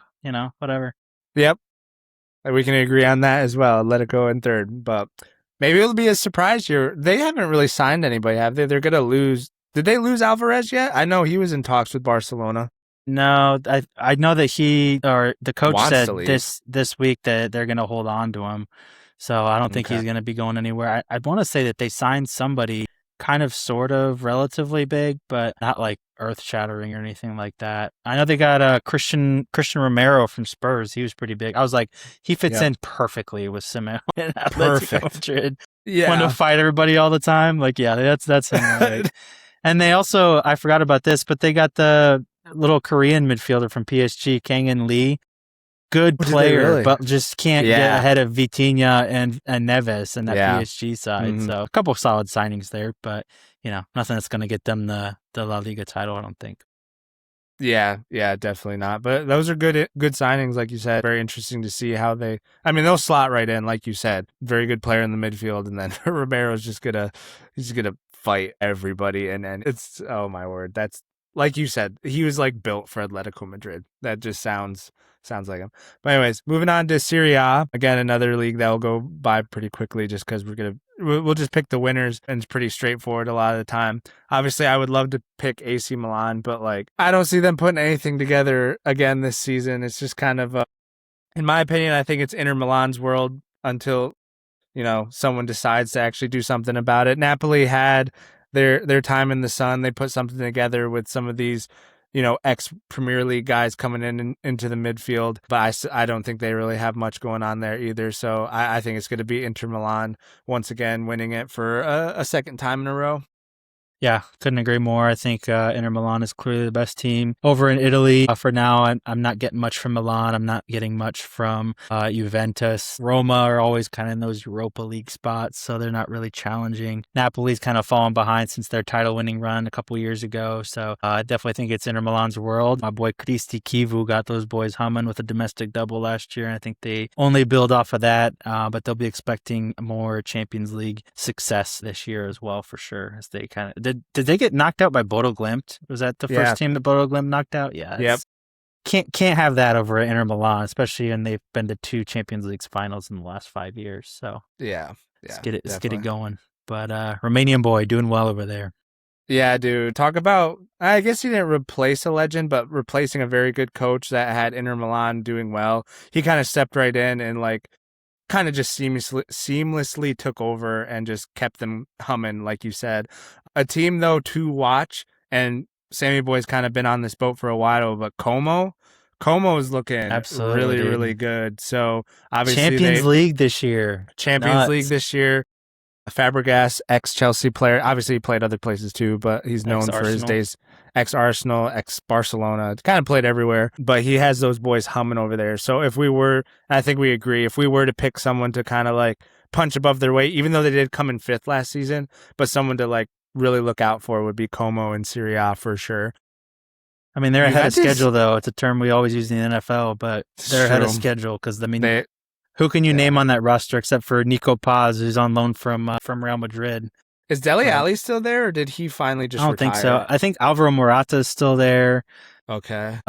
whatever. Yep, we can agree on that as well. Atletico in third, but maybe it'll be a surprise year. They haven't really signed anybody, have they? They're going to lose. Did they lose Alvarez yet? I know he was in talks with Barcelona. No, I know that the coach said this week that they're going to hold on to him. So I don't think he's going to be going anywhere. I want to say that they signed somebody kind of sort of relatively big, but not like earth-shattering or anything like that. I know they got Christian Romero from Spurs. He was pretty big. I was like, he fits in perfectly with Simeone and Atletico Madrid. Yeah. Want to fight everybody all the time. Like, yeah, that's him. Right? And they also, I forgot about this, but they got the little Korean midfielder from PSG, Kang-in Lee. Good player, but just can't get ahead of Vitinha and Neves and that PSG side. Mm-hmm. So a couple of solid signings there, but nothing that's going to get them the La Liga title, I don't think. Yeah, definitely not. But those are good signings, like you said. Very interesting to see how they'll slot right in, like you said. Very good player in the midfield, and then Romero's he's gonna fight everybody, and then it's, oh my word, that's, like you said, he was like built for Atletico Madrid. That just sounds like him. But anyways, moving on to Serie A. Again, another league that will go by pretty quickly just because we'll just pick the winners, and it's pretty straightforward a lot of the time. Obviously, I would love to pick AC Milan, but like I don't see them putting anything together again this season. It's just kind of, in my opinion, I think it's Inter Milan's world until someone decides to actually do something about it. Napoli had their time in the sun. They put something together with some of these ex-Premier League guys coming into the midfield, but I don't think they really have much going on there either. So I think it's going to be Inter Milan once again winning it for a second time in a row. Yeah, couldn't agree more. I think Inter Milan is clearly the best team over in Italy. For now, I'm not getting much from Milan. I'm not getting much from Juventus. Roma are always kind of in those Europa League spots, so they're not really challenging. Napoli's kind of fallen behind since their title-winning run a couple years ago, so I definitely think it's Inter Milan's world. My boy Cristi Kivu got those boys humming with a domestic double last year, and I think they only build off of that, but they'll be expecting more Champions League success this year as well, for sure, as they kind of did they get knocked out by Bodo Glimt? Was that the first team that Bodo Glimt knocked out? Yeah. Yep. Can't have that over at Inter Milan, especially when they've been to 2 Champions League finals in the last 5 years. So let's get it going. But Romanian boy doing well over there. Yeah, dude. Talk about, I guess he didn't replace a legend, but replacing a very good coach that had Inter Milan doing well. He kind of stepped right in and like kind of just seamlessly took over and just kept them humming, like you said. A team, though, to watch, and Sammy Boy's kind of been on this boat for a while, but Como is looking really, really good. So, obviously, Champions League this year. Fabregas, ex-Chelsea player. Obviously, he played other places too, but he's known for his days. Ex-Arsenal, ex-Barcelona. Kind of played everywhere, but he has those boys humming over there. So I think we agree, if we were to pick someone to kind of like punch above their weight, even though they did come in 5th last season, but someone to like really look out for would be Como in Serie A for sure. I mean, they're ahead of schedule, though. It's a term we always use in the NFL, but they're ahead of schedule because, I mean, who can you name on that roster except for Nico Paz, who's on loan from Real Madrid? Is Dele Alli still there, or did he finally just retire? I don't think so. I think Alvaro Morata is still there. Okay.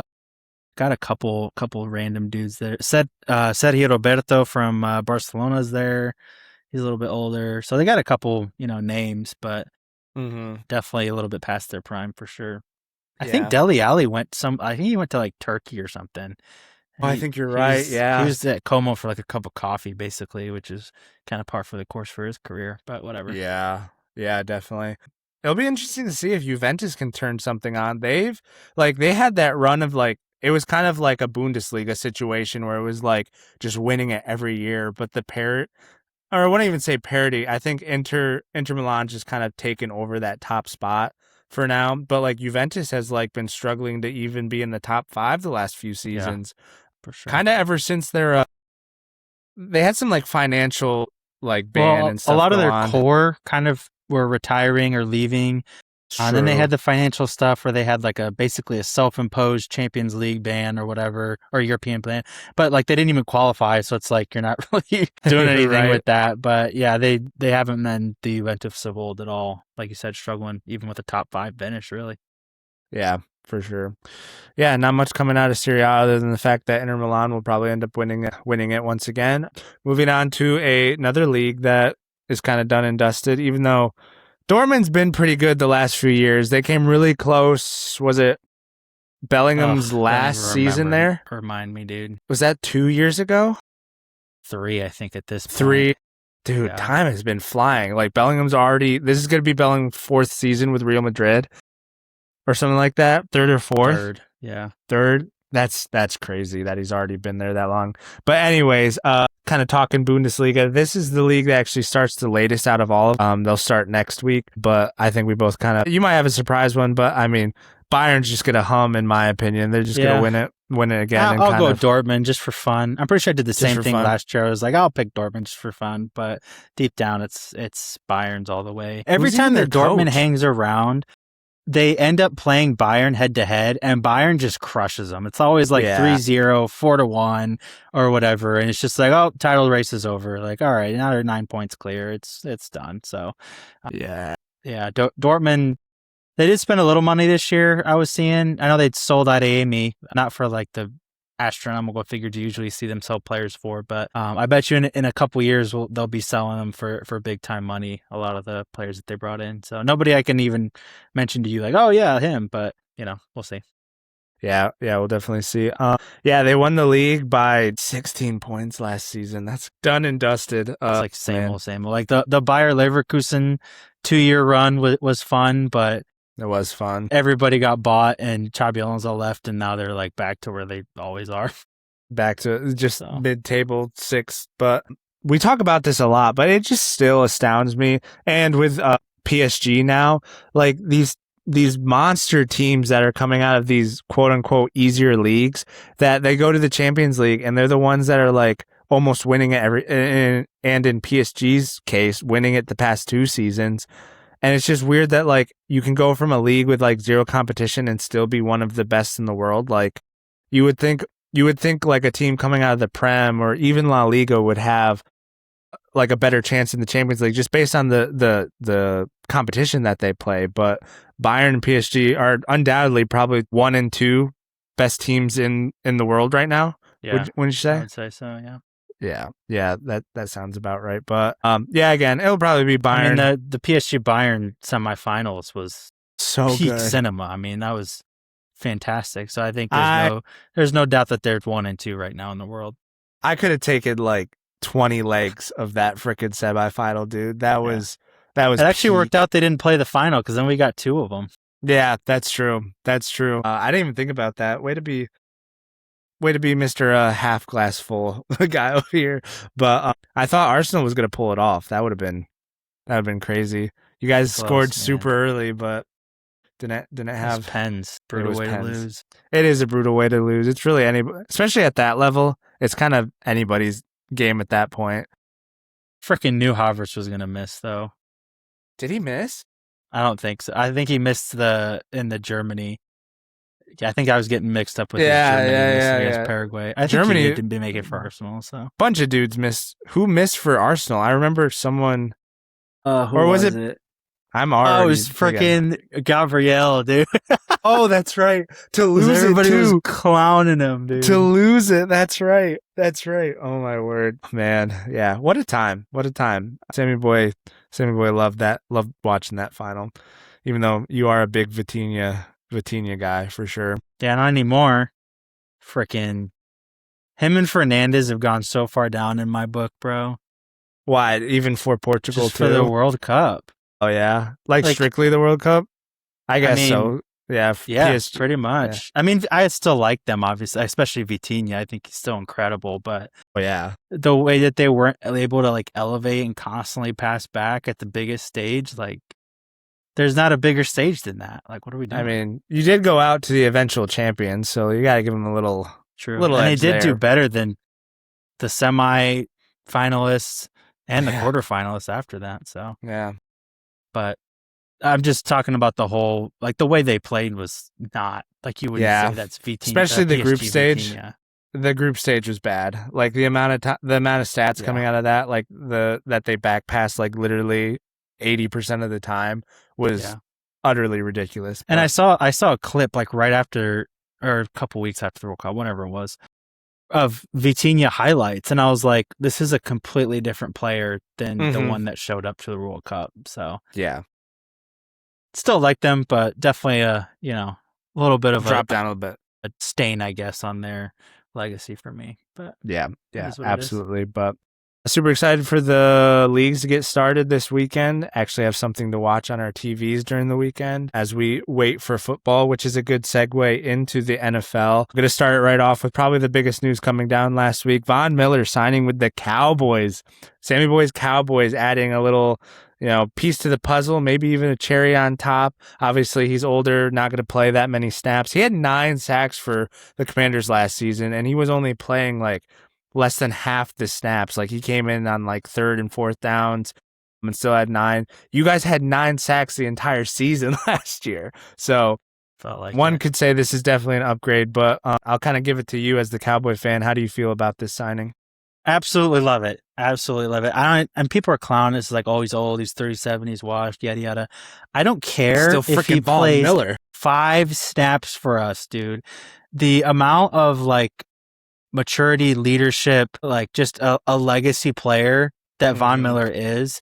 Got a couple random dudes there. Sergio Roberto from Barcelona is there. He's a little bit older. So they got a couple, names, but definitely a little bit past their prime for sure. I think Dele Alli he went to like Turkey or something. I think you're right. Yeah. He was at Como for like a cup of coffee, basically, which is kind of par for the course for his career, but whatever. Yeah. Yeah, definitely. It'll be interesting to see if Juventus can turn something on. They had that run of like, it was kind of like a Bundesliga situation where it was like just winning it every year, but or I wouldn't even say parity. I think Inter Milan just kind of taken over that top spot for now, but like Juventus has like been struggling to even be in the top 5 the last few seasons. Yeah, for sure. Kind of ever since they had some like financial like ban and stuff. A lot of their core kind of were retiring or leaving. And then they had the financial stuff where they had like basically a self-imposed Champions League ban or whatever, or European ban, but like they didn't even qualify, so it's like you're not really doing anything with that. But yeah, they haven't been the Juventus of old at all. Like you said, struggling even with a top 5 finish, really. Yeah, for sure. Yeah, not much coming out of Serie A other than the fact that Inter Milan will probably end up winning it once again. Moving on to another league that is kind of done and dusted, even though Dortmund's been pretty good the last few years. They came really close. Was it Bellingham's last season there? Remind me, dude. Was that 2 years ago? 3, I think, at this point. 3. Dude, time has been flying. Like Bellingham's this is going to be Bellingham's 4th season with Real Madrid or something like that. 3rd or 4th? 3rd, yeah. 3rd? That's crazy that he's already been there that long. But anyways, kind of talking Bundesliga, this is the league that actually starts the latest out of all of them. They'll start next week, but I think we both you might have a surprise one, but I mean, Bayern's just going to hum, in my opinion. They're just going to win it again. I'll go Dortmund just for fun. I'm pretty sure I did the same thing last year. I was like, I'll pick Dortmund just for fun, but deep down, it's Bayern's all the way. Every time that Dortmund hangs around, they end up playing Bayern head-to-head, and Bayern just crushes them. It's always like 3-0, 4-1, or whatever, and it's just like, oh, title race is over. Like, all right, now they're 9 points clear. It's done. So, Dortmund, they did spend a little money this year, I was seeing. I know they'd sold out Amy, not for like the astronomical figures you usually see them sell players for, but I bet you in a couple years they'll be selling them for big time money, a lot of the players that they brought in. So nobody I can even mention to you like, oh yeah, him, but we'll see. Yeah, we'll definitely see. They won the league by 16 points last season. That's done and dusted. It's like same old. Like the Bayer Leverkusen 2-year run was fun, but it was fun. Everybody got bought, and Xabi Alonso left, and now they're like back to where they always are. Back to just mid-table 6. But we talk about this a lot, but it just still astounds me. And with PSG now, like these monster teams that are coming out of these quote unquote easier leagues, that they go to the Champions League and they're the ones that are like almost winning it and in PSG's case, winning it the past 2 seasons. And it's just weird that like you can go from a league with like zero competition and still be one of the best in the world. Like you would think like a team coming out of the Prem or even La Liga would have like a better chance in the Champions League just based on the competition that they play. But Bayern and PSG are undoubtedly probably 1 and 2 best teams in the world right now. Yeah. Wouldn't you say? I would say so, yeah. Yeah, that sounds about right. But yeah, again, it'll probably be Bayern. I mean, the PSG Bayern semifinals was so peak good cinema. I mean, that was fantastic. So I think there's no doubt that they're 1 and 2 right now in the world. I could have taken like 20 legs of that freaking semifinal, dude. That was it actually worked out. They didn't play the final because then we got 2 of them. Yeah, that's true. I didn't even think about that. Way to be Mr. Half glass full guy over here. But I thought Arsenal was gonna pull it off. That would have been crazy. You guys scored super early, but didn't have pens. Brutal way to lose. It is a brutal way to lose. It's really especially at that level. It's kind of anybody's game at that point. Freaking knew Havertz was gonna miss though. Did he miss? I don't think so. I think he missed in the Germany. Yeah, I think I was getting mixed up with Germany against Paraguay. I think Germany didn't make it for Arsenal. So bunch of dudes missed. Who missed for Arsenal? I remember someone. Who was it? I'm already. Oh, it was freaking Gabriel, dude. Oh, that's right. To lose everybody it too. was clowning him, dude. To lose it. That's right. Oh my word, man. Yeah. What a time. Sammy boy loved that. Loved watching that final. Even though you are a big Vitinha guy for sure. Yeah, not anymore. Freaking him and Fernandez have gone so far down in my book, bro. Why? Even for Portugal just for the World Cup. Oh yeah, like strictly the World Cup. I guess so. Yeah, PSG, pretty much. Yeah. I mean, I still like them, obviously, especially Vitinha. I think he's still incredible, but the way that they weren't able to like elevate and constantly pass back at the biggest stage, like there's not a bigger stage than that. Like, what are we doing? I mean, you did go out to the eventual champions, so you got to give them a little and they did do better than the semi-finalists and the quarterfinalists after that. So yeah, but I'm just talking about the whole, like the way they played was not like you would say that's Vitinha, especially the group stage. Vitinha. The group stage was bad. Like the amount of stats coming out of that, like that they back passed like literally 80% of the time was utterly ridiculous. And I saw a clip like right after or a couple weeks after the World Cup, whenever it was, of Vitinha highlights, and I was like, this is a completely different player than the one that showed up to the World Cup. So yeah. Still like them, but definitely a little bit of drop down a little bit, a stain, I guess, on their legacy for me. But yeah, absolutely. But super excited for the leagues to get started this weekend. Actually have something to watch on our TVs during the weekend as we wait for football, which is a good segue into the NFL. I'm going to start it right off with probably the biggest news coming down last week. Von Miller signing with the Cowboys. Sammy Boy's Cowboys adding a little piece to the puzzle, maybe even a cherry on top. Obviously, he's older, not going to play that many snaps. He had 9 sacks for the Commanders last season, and he was only playing like less than half the snaps. Like he came in on like 3rd and 4th downs and still had 9. You guys had 9 sacks the entire season last year. So felt like one could say this is definitely an upgrade, but I'll kind of give it to you as the Cowboy fan. How do you feel about this signing? Absolutely love it. And people are clowning. It's like, oh, he's old, he's 37, he's washed, yada yada. I don't care if he plays Miller 5 snaps for us, dude. The amount of like maturity, leadership, like just a legacy player that Von Miller is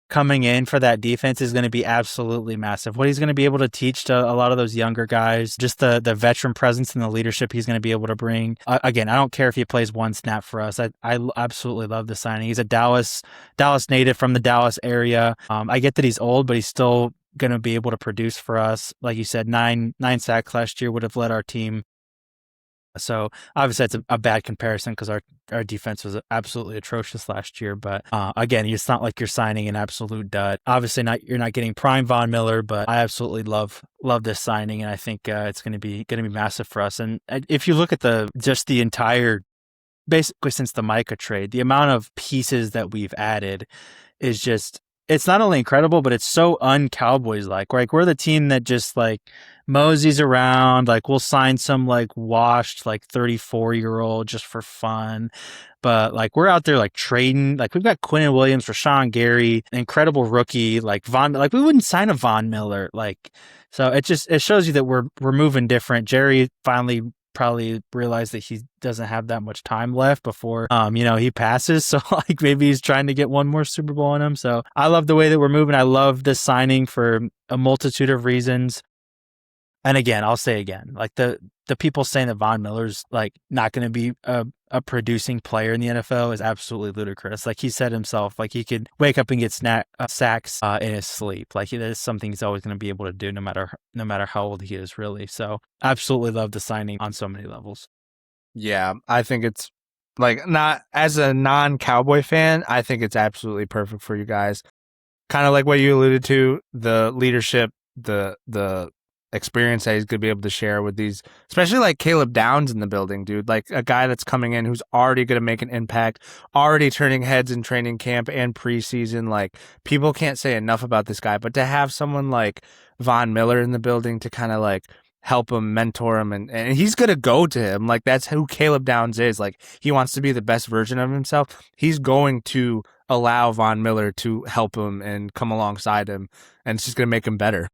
coming in for that defense is going to be absolutely massive. What he's going to be able to teach to a lot of those younger guys, just the veteran presence and the leadership he's going to be able to bring. Again, I don't care if he plays 1 snap for us. I absolutely love the signing. He's a Dallas native from the Dallas area. I get that he's old, but he's still going to be able to produce for us. Like you said, 9 sacks last year would have led our team So obviously that's a bad comparison because our defense was absolutely atrocious last year. But again, it's not like you're signing an absolute dud. Obviously, you're not getting prime Von Miller, but I absolutely love this signing, and I think it's going to be massive for us. And if you look at the entire, basically since the Micah trade, the amount of pieces that we've added is just, it's not only incredible, but it's so un-Cowboys like. Like, we're the team that just like moseys around, like we'll sign some like washed like 34-year-old just for fun. But like, we're out there like trading, like we've got Quinnen Williams, Rashawn Gary, an incredible rookie, like we wouldn't sign a Von Miller. Like, so it shows you that we're moving different. Jerry finally probably realized that he doesn't have that much time left before he passes, so like maybe he's trying to get one more Super Bowl in him. So I love the way that we're moving. I love this signing for a multitude of reasons. And again, I'll say again, like the people saying that Von Miller's like not going to be a producing player in the NFL is absolutely ludicrous. Like, he said himself, like he could wake up and get sacks in his sleep. Like, that is something he's always going to be able to do, no matter how old he is, really. So absolutely love the signing on so many levels. Yeah, I think it's like, not as a non-Cowboy fan, I think it's absolutely perfect for you guys. Kind of like what you alluded to, the leadership, the experience that he's going to be able to share with these, especially like Caleb Downs in the building, dude. Like, a guy that's coming in who's already going to make an impact, already turning heads in training camp and preseason. Like, people can't say enough about this guy, but to have someone like Von Miller in the building to kind of like help him, mentor him, and he's going to go to him. Like, that's who Caleb Downs is. Like, he wants to be the best version of himself. He's going to allow Von Miller to help him and come alongside him, and it's just going to make him better.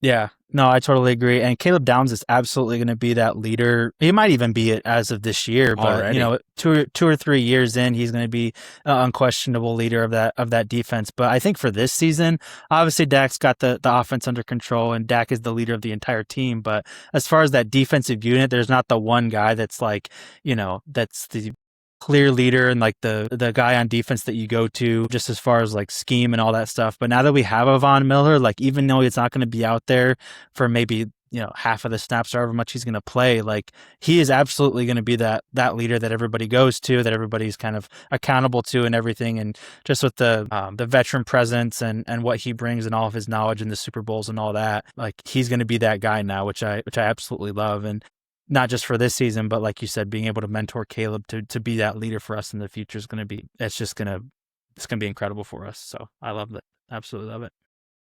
Yeah, no, I totally agree. And Caleb Downs is absolutely going to be that leader. He might even be it as of this year, but already, 2 or 3 years in, he's going to be an unquestionable leader of that defense. But I think for this season, obviously Dak's got the offense under control, and Dak is the leader of the entire team. But as far as that defensive unit, there's not the one guy that's like, that's the clear leader and like the guy on defense that you go to just as far as like scheme and all that stuff. But now that we have a Von Miller, like, even though it's not going to be out there for maybe half of the snaps or however much he's going to play, like, he is absolutely going to be that leader that everybody goes to, that everybody's kind of accountable to and everything. And just with the veteran presence and what he brings and all of his knowledge in the Super Bowls and all that, like, he's going to be that guy now, which I absolutely love. And not just for this season, but like you said, being able to mentor Caleb to be that leader for us in the future is going to be incredible for us. So I love that. Absolutely love it.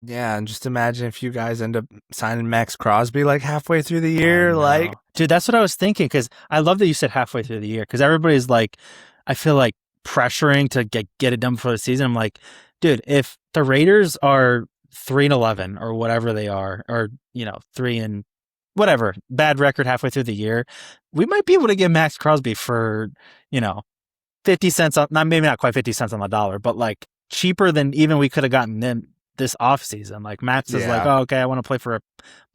Yeah, and just imagine if you guys end up signing Max Crosby like halfway through the year. Like, dude, that's what I was thinking, because I love that you said halfway through the year, because everybody's like, I feel like pressuring to get it done before the season. I'm like, dude, if the Raiders are 3-11 or whatever they are, or 3 and whatever, bad record halfway through the year, we might be able to get Max Crosby for 50 cents on, maybe not quite 50 cents on the dollar, but like cheaper than even we could have gotten them this offseason. Like, Max is like, oh, okay, I want to play for a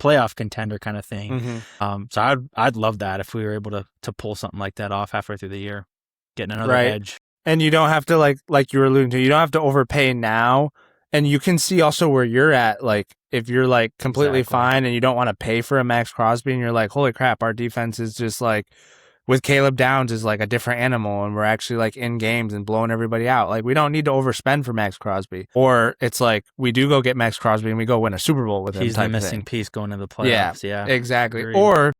playoff contender kind of thing. Mm-hmm. So I'd love that if we were able to pull something like that off halfway through the year, getting another edge. And you don't have to, like you were alluding to, you don't have to overpay now. And you can see also where you're at. Like, if you're like completely fine and you don't want to pay for a Max Crosby, and you're like, holy crap, our defense is just like, with Caleb Downs, is like a different animal, and we're actually like in games and blowing everybody out. Like, we don't need to overspend for Max Crosby. Or it's like, we do go get Max Crosby and we go win a Super Bowl with him. He's the missing piece going to the playoffs. Yeah, exactly. Agreed. Or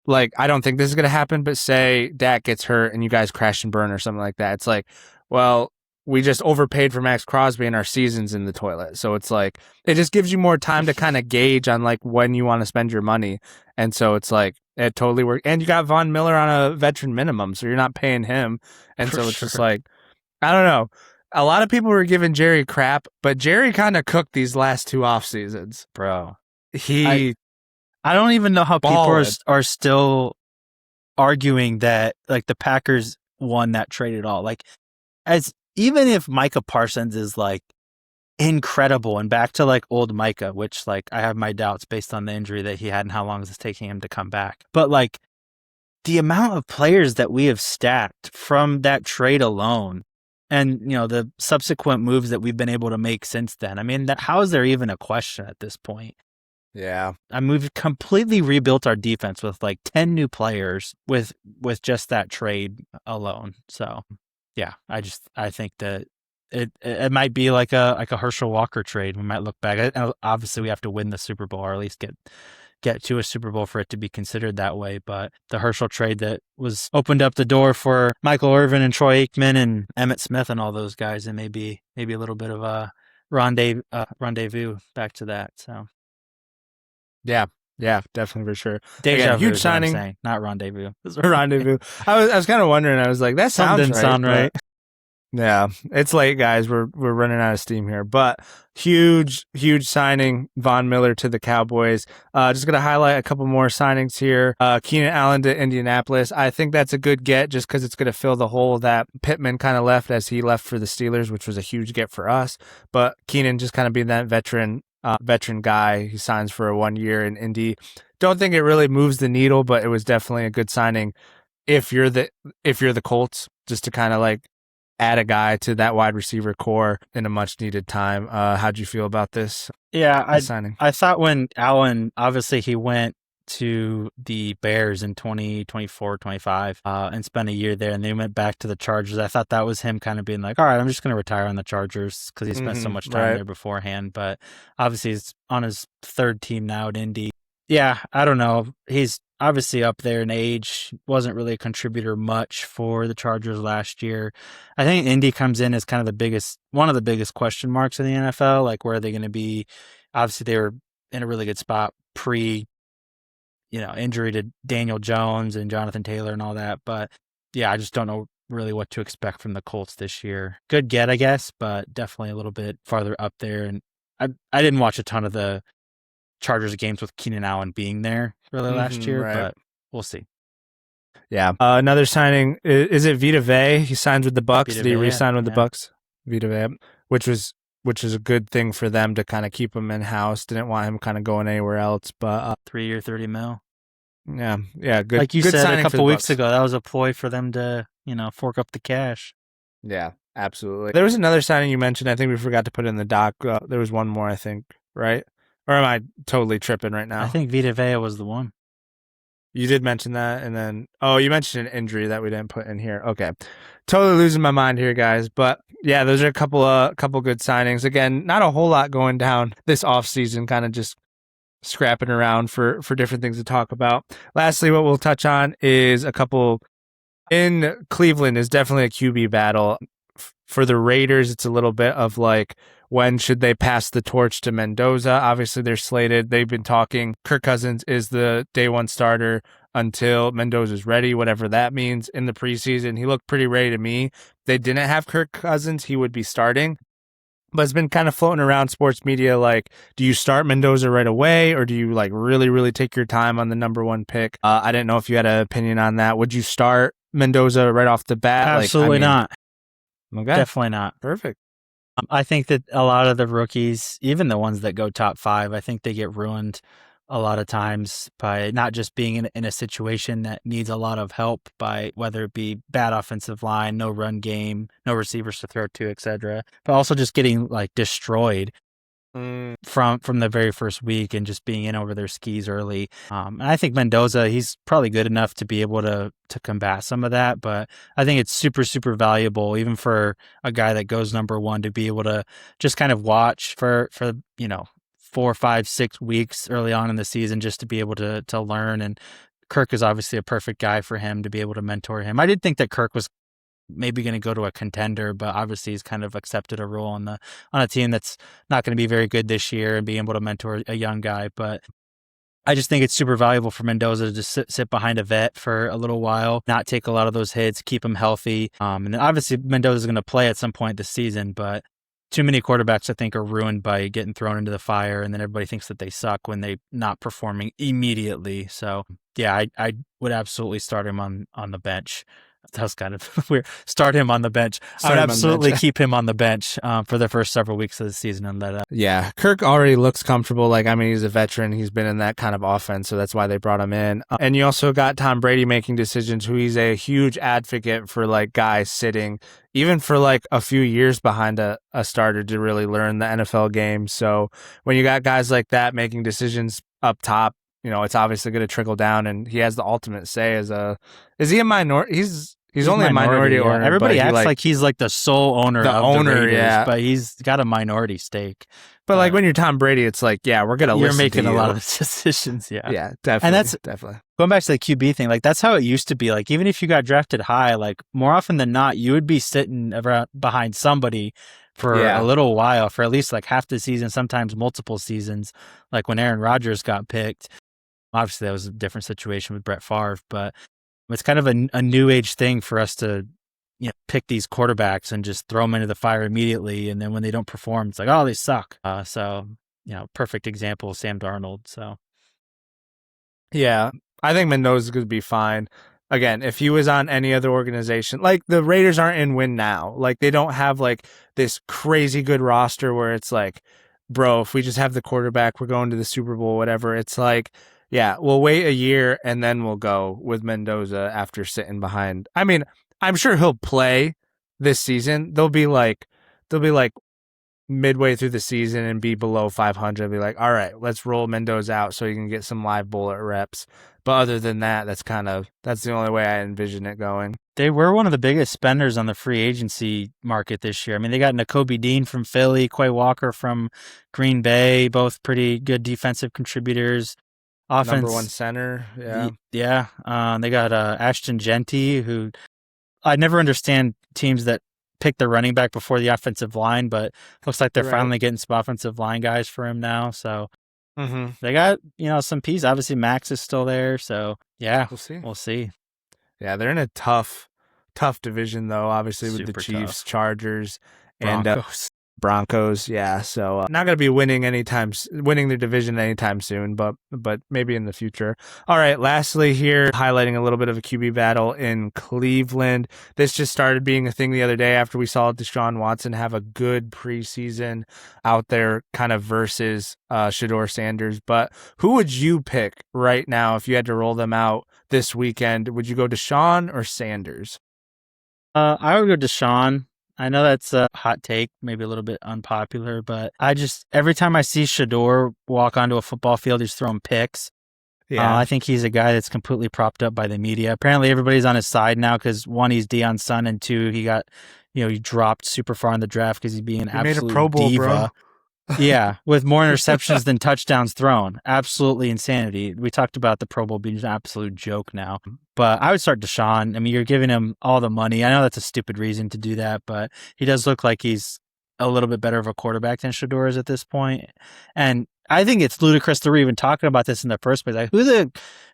like, I don't think this is going to happen, but say Dak gets hurt and you guys crash and burn or something like that. It's like, well, we just overpaid for Max Crosby and our season's in the toilet. So it's like, it just gives you more time to kind of gauge on like when you want to spend your money. And so it's like, it totally worked. And you got Von Miller on a veteran minimum, so you're not paying him. And so it's just like, I don't know. A lot of people were giving Jerry crap, but Jerry kind of cooked these last 2 off seasons, bro. I don't even know how people are still arguing that like the Packers won that trade at all. Like, even if Micah Parsons is like incredible and back to like old Micah, which like I have my doubts based on the injury that he had and how long is it taking him to come back. But like, the amount of players that we have stacked from that trade alone, and the subsequent moves that we've been able to make since then, I mean, how is there even a question at this point? Yeah. I mean, we've completely rebuilt our defense with like 10 new players with just that trade alone. So, yeah, I think that it might be like a Herschel Walker trade. We might look back. Obviously, we have to win the Super Bowl or at least get to a Super Bowl for it to be considered that way. But the Herschel trade that was opened up the door for Michael Irvin and Troy Aikman and Emmitt Smith and all those guys, and maybe a little bit of a rendezvous back to that. So. Yeah. Yeah, definitely for sure. Deja Again, vu huge is what I'm signing. saying, not rendezvous. Rendezvous. I was kind of wondering. I was like, that sounds Something right. sound right. Yeah, it's late, guys. We're running out of steam here, but huge signing, Von Miller to the Cowboys. Just gonna highlight a couple more signings here. Keenan Allen to Indianapolis. I think that's a good get, just because it's gonna fill the hole that Pittman kind of left as he left for the Steelers, which was a huge get for us. But Keenan just kind of being that veteran guy. He signs for a 1 year in Indy. Don't think it really moves the needle, but it was definitely a good signing if you're the Colts, just to kind of like add a guy to that wide receiver core in a much needed time. How'd you feel about this? Yeah, signing? I thought when Allen, obviously he went to the Bears in 2024, 25, and spent a year there, and they went back to the Chargers. I thought that was him kind of being like, all right, I'm just going to retire on the Chargers because he spent so much time there beforehand. But obviously he's on his third team now at Indy. Yeah, I don't know. He's obviously up there in age, wasn't really a contributor much for the Chargers last year. I think Indy comes in as kind of one of the biggest question marks in the NFL. Like, where are they going to be? Obviously, they were in a really good spot pre, injury to Daniel Jones and Jonathan Taylor and all that. But yeah, I just don't know really what to expect from the Colts this year. Good get, I guess, but definitely a little bit farther up there. And I didn't watch a ton of the Chargers games with Keenan Allen being there really last year, but we'll see. Yeah. Another signing, is it Vita Vea? He signs with the Bucks. Did he re-sign with the Bucks? Vita Vea, which is a good thing for them to kind of keep him in-house. Didn't want him kind of going anywhere else, but 3 year, $30 million. Yeah, good. Like you good said a couple weeks ago, that was a ploy for them to, fork up the cash. Yeah, absolutely. There was another signing you mentioned. I think we forgot to put in the doc. There was one more, I think, right? Or am I totally tripping right now? I think Vita Vea was the one. You did mention that, and then you mentioned an injury that we didn't put in here. Okay, totally losing my mind here, guys. But yeah, those are a couple good signings. Again, not a whole lot going down this off season. Kind of just scrapping around for different things to talk about. Lastly, what we'll touch on is a couple in Cleveland is definitely a QB battle. For the Raiders, it's a little bit of like, when should they pass the torch to Mendoza? Obviously, they're slated. They've been talking. Kirk Cousins is the day one starter until Mendoza's ready, whatever that means. In the preseason, he looked pretty ready to me. If they didn't have Kirk Cousins, he would be starting. But it's been kind of floating around sports media like, do you start Mendoza right away, or do you like really, really take your time on the number one pick? I didn't know if you had an opinion on that. Would you start Mendoza right off the bat? Absolutely not. Okay. Definitely not. Perfect. I think that a lot of the rookies, even the ones that go top 5, I think they get ruined a lot of times by not just being in a situation that needs a lot of help, by whether it be bad offensive line, no run game, no receivers to throw to, etc., but also just getting like destroyed from the very first week and just being in over their skis early. And I think Mendoza, he's probably good enough to be able to combat some of that, but I think it's super, super valuable even for a guy that goes number one to be able to just kind of watch for 4, 5, 6 weeks early on in the season, just to be able to learn. And Kirk is obviously a perfect guy for him to be able to mentor him. I did think that Kirk was maybe going to go to a contender, but obviously he's kind of accepted a role on a team that's not going to be very good this year, and being able to mentor a young guy. But I just think it's super valuable for Mendoza to just sit behind a vet for a little while, not take a lot of those hits, keep him healthy. And then obviously Mendoza is going to play at some point this season, but too many quarterbacks, I think, are ruined by getting thrown into the fire, and then everybody thinks that they suck when they're not performing immediately. So yeah, I would absolutely start him on the bench that was kind of weird. Start him on the bench. I would absolutely keep him on the bench for the first several weeks of the season. And that. Yeah, Kirk already looks comfortable. Like, I mean, he's a veteran. He's been in that kind of offense, so that's why they brought him in. And you also got Tom Brady making decisions, who he's a huge advocate for, like, guys sitting, even for like a few years behind a starter to really learn the NFL game. So when you got guys like that making decisions up top, you know, it's obviously going to trickle down, and he has the ultimate say as is he a minority? He's only a minority owner. Everybody acts like he's like the sole owner of the Raiders, but he's got a minority stake. But like when you're Tom Brady, it's like, yeah, we're gonna listen to you. You're making a lot of decisions, yeah. Yeah, definitely. And that's definitely going back to the QB thing. Like that's how it used to be. Like even if you got drafted high, like more often than not, you would be sitting behind somebody for a little while, for at least like half the season, sometimes multiple seasons. Like when Aaron Rodgers got picked, obviously that was a different situation with Brett Favre, but it's kind of a new age thing for us to, you know, pick these quarterbacks and just throw them into the fire immediately. And then when they don't perform, it's like, oh, they suck. So, you know, perfect example, Sam Darnold. So, yeah, I think Mendoza's going to be fine. Again, if he was on any other organization, like the Raiders aren't in win now. Like they don't have like this crazy good roster where it's like, bro, if we just have the quarterback, we're going to the Super Bowl, whatever. It's like, yeah, we'll wait a year and then we'll go with Mendoza after sitting behind. I mean, I'm sure he'll play this season. They'll be like midway through the season and be below 500. Be like, all right, let's roll Mendoza out so he can get some live bullet reps. But other than that, that's the only way I envision it going. They were one of the biggest spenders on the free agency market this year. I mean, they got Nakobe Dean from Philly, Quay Walker from Green Bay, both pretty good defensive contributors. Offense, number one center, yeah. Yeah, they got Ashton Genty, who I never understand teams that pick their running back before the offensive line, but looks like they're finally getting some offensive line guys for him now. So they got, you know, some pieces. Obviously, Max is still there. So yeah, we'll see. Yeah, they're in a tough division though. Obviously, with the Chiefs, Chargers, Broncos, yeah. So not going to be winning their division anytime soon, but maybe in the future. All right, lastly here, highlighting a little bit of a QB battle in Cleveland. This just started being a thing the other day after we saw Deshaun Watson have a good preseason out there kind of versus Shedeur Sanders. But who would you pick right now if you had to roll them out this weekend? Would you go Deshaun or Sanders? I would go Deshaun. I know that's a hot take, maybe a little bit unpopular, but every time I see Shedeur walk onto a football field, he's throwing picks. Yeah. I think he's a guy that's completely propped up by the media. Apparently everybody's on his side now because one, he's Deion's son, and two, he dropped super far in the draft because he's being an absolute made a Pro Bowl, diva. Bro. Yeah, with more interceptions than touchdowns thrown. Absolutely insanity. We talked about the Pro Bowl being an absolute joke now. But I would start Deshaun. I mean, you're giving him all the money. I know that's a stupid reason to do that, but he does look like he's a little bit better of a quarterback than Shedeur is at this point. And I think it's ludicrous that we're even talking about this in the first place. Like,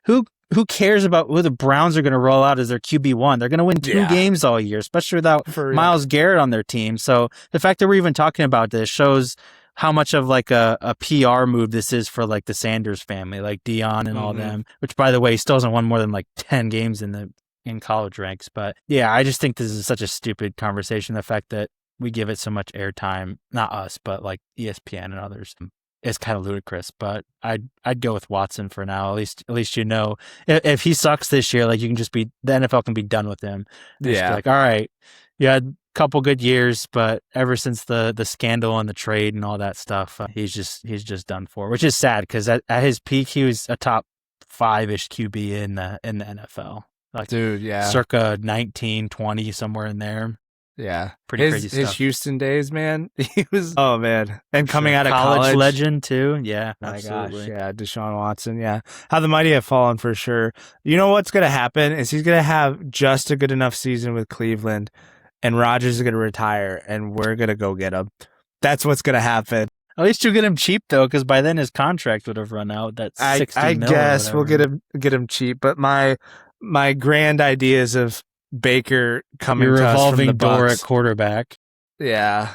who cares about who the Browns are going to roll out as their QB1? They're going to win 2 games all year, especially without Myles Garrett on their team. So the fact that we're even talking about this shows how much of like a PR move this is for like the Sanders family, like Deion and all them, which by the way, he still hasn't won more than like 10 games in college ranks. But yeah, I just think this is such a stupid conversation. The fact that we give it so much airtime, not us, but like ESPN and others, is kind of ludicrous. But I'd go with Watson for now. At least, you know, if he sucks this year, like the NFL can be done with him. Yeah. Like, all right, you had a couple good years, but ever since the scandal and the trade and all that stuff, he's just done for, which is sad because at his peak, he was a top 5-ish QB in the NFL. Like, dude, yeah. Circa 19, 20, somewhere in there. Yeah. Pretty crazy stuff. His Houston days, man. He was, oh man. And coming out of college. Legend too. Yeah. Absolutely. Gosh, yeah. Deshaun Watson. Yeah. How the mighty have fallen for sure. You know what's going to happen is he's going to have just a good enough season with Cleveland and Rodgers is going to retire and we're going to go get him. That's what's going to happen. At least you'll get him cheap though, because by then his contract would have run out. That's $60 million. I guess we'll get him cheap. But my grand ideas of Baker coming to us from the Bucs. Door at quarterback. Yeah.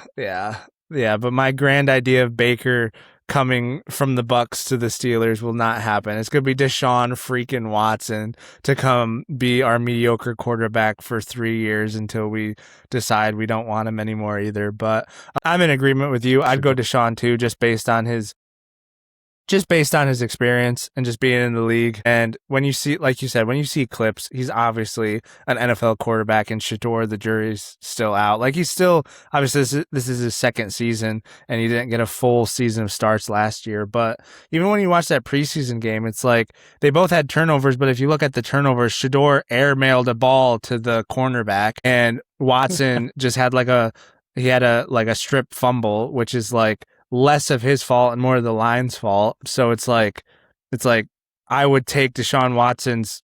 But my grand idea of Baker coming from the Bucks to the Steelers will not happen. It's going to be Deshaun freaking Watson to come be our mediocre quarterback for 3 years until we decide we don't want him anymore either. But I'm in agreement with you. I'd go Deshaun too, just based on his experience and just being in the league. And when you see, like you said, when you see clips, he's obviously an NFL quarterback, and Shador, the jury's still out. Like, he's still, obviously this is his second season, and he didn't get a full season of starts last year. But even when you watch that preseason game, it's like they both had turnovers, but if you look at the turnovers, Shador airmailed a ball to the cornerback, and Watson just had a strip fumble, which is like less of his fault and more of the line's fault. So it's like I would take Deshaun Watson's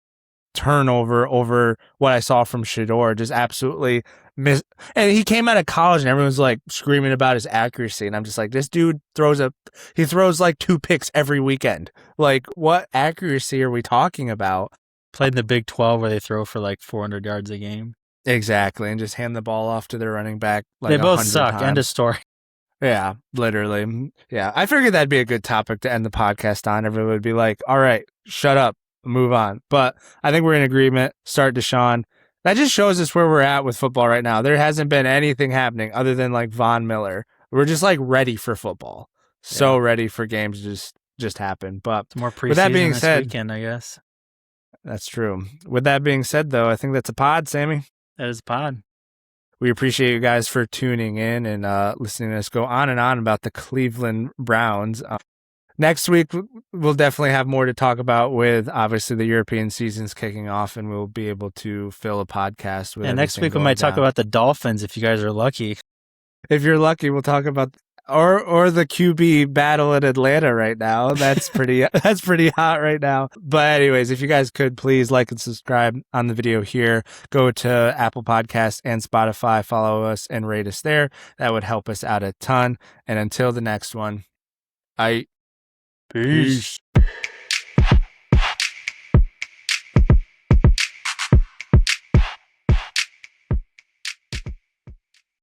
turnover over what I saw from Shador. Just absolutely and he came out of college and everyone's like screaming about his accuracy, and I'm just like, this dude throws like 2 picks every weekend. Like, what accuracy are we talking about? Played in the Big 12 where they throw for like 400 yards a game. Exactly, and just hand the ball off to their running back. Like, they both suck. times. End of story. Yeah, literally. Yeah, I figured that'd be a good topic to end the podcast on. Everyone would be like, all right, shut up, move on. But I think we're in agreement. Start Deshaun. That just shows us where we're at with football right now. There hasn't been anything happening other than like Von Miller. We're just like ready for football. So ready for games to just happen. But it's more preseason with that being this said, weekend, I guess. That's true. With that being said, though, I think that's a pod, Sammy. That is a pod. We appreciate you guys for tuning in and listening to us go on and on about the Cleveland Browns. Next week, we'll definitely have more to talk about with, obviously, the European season's kicking off, and we'll be able to fill a podcast with next week we might talk about the Dolphins if you guys are lucky. If you're lucky, we'll talk about or the QB battle in Atlanta right now. That's pretty hot right now. But anyways, if you guys could please like and subscribe on the video here, go to Apple Podcasts and Spotify, follow us and rate us there. That would help us out a ton. And until the next one, Peace.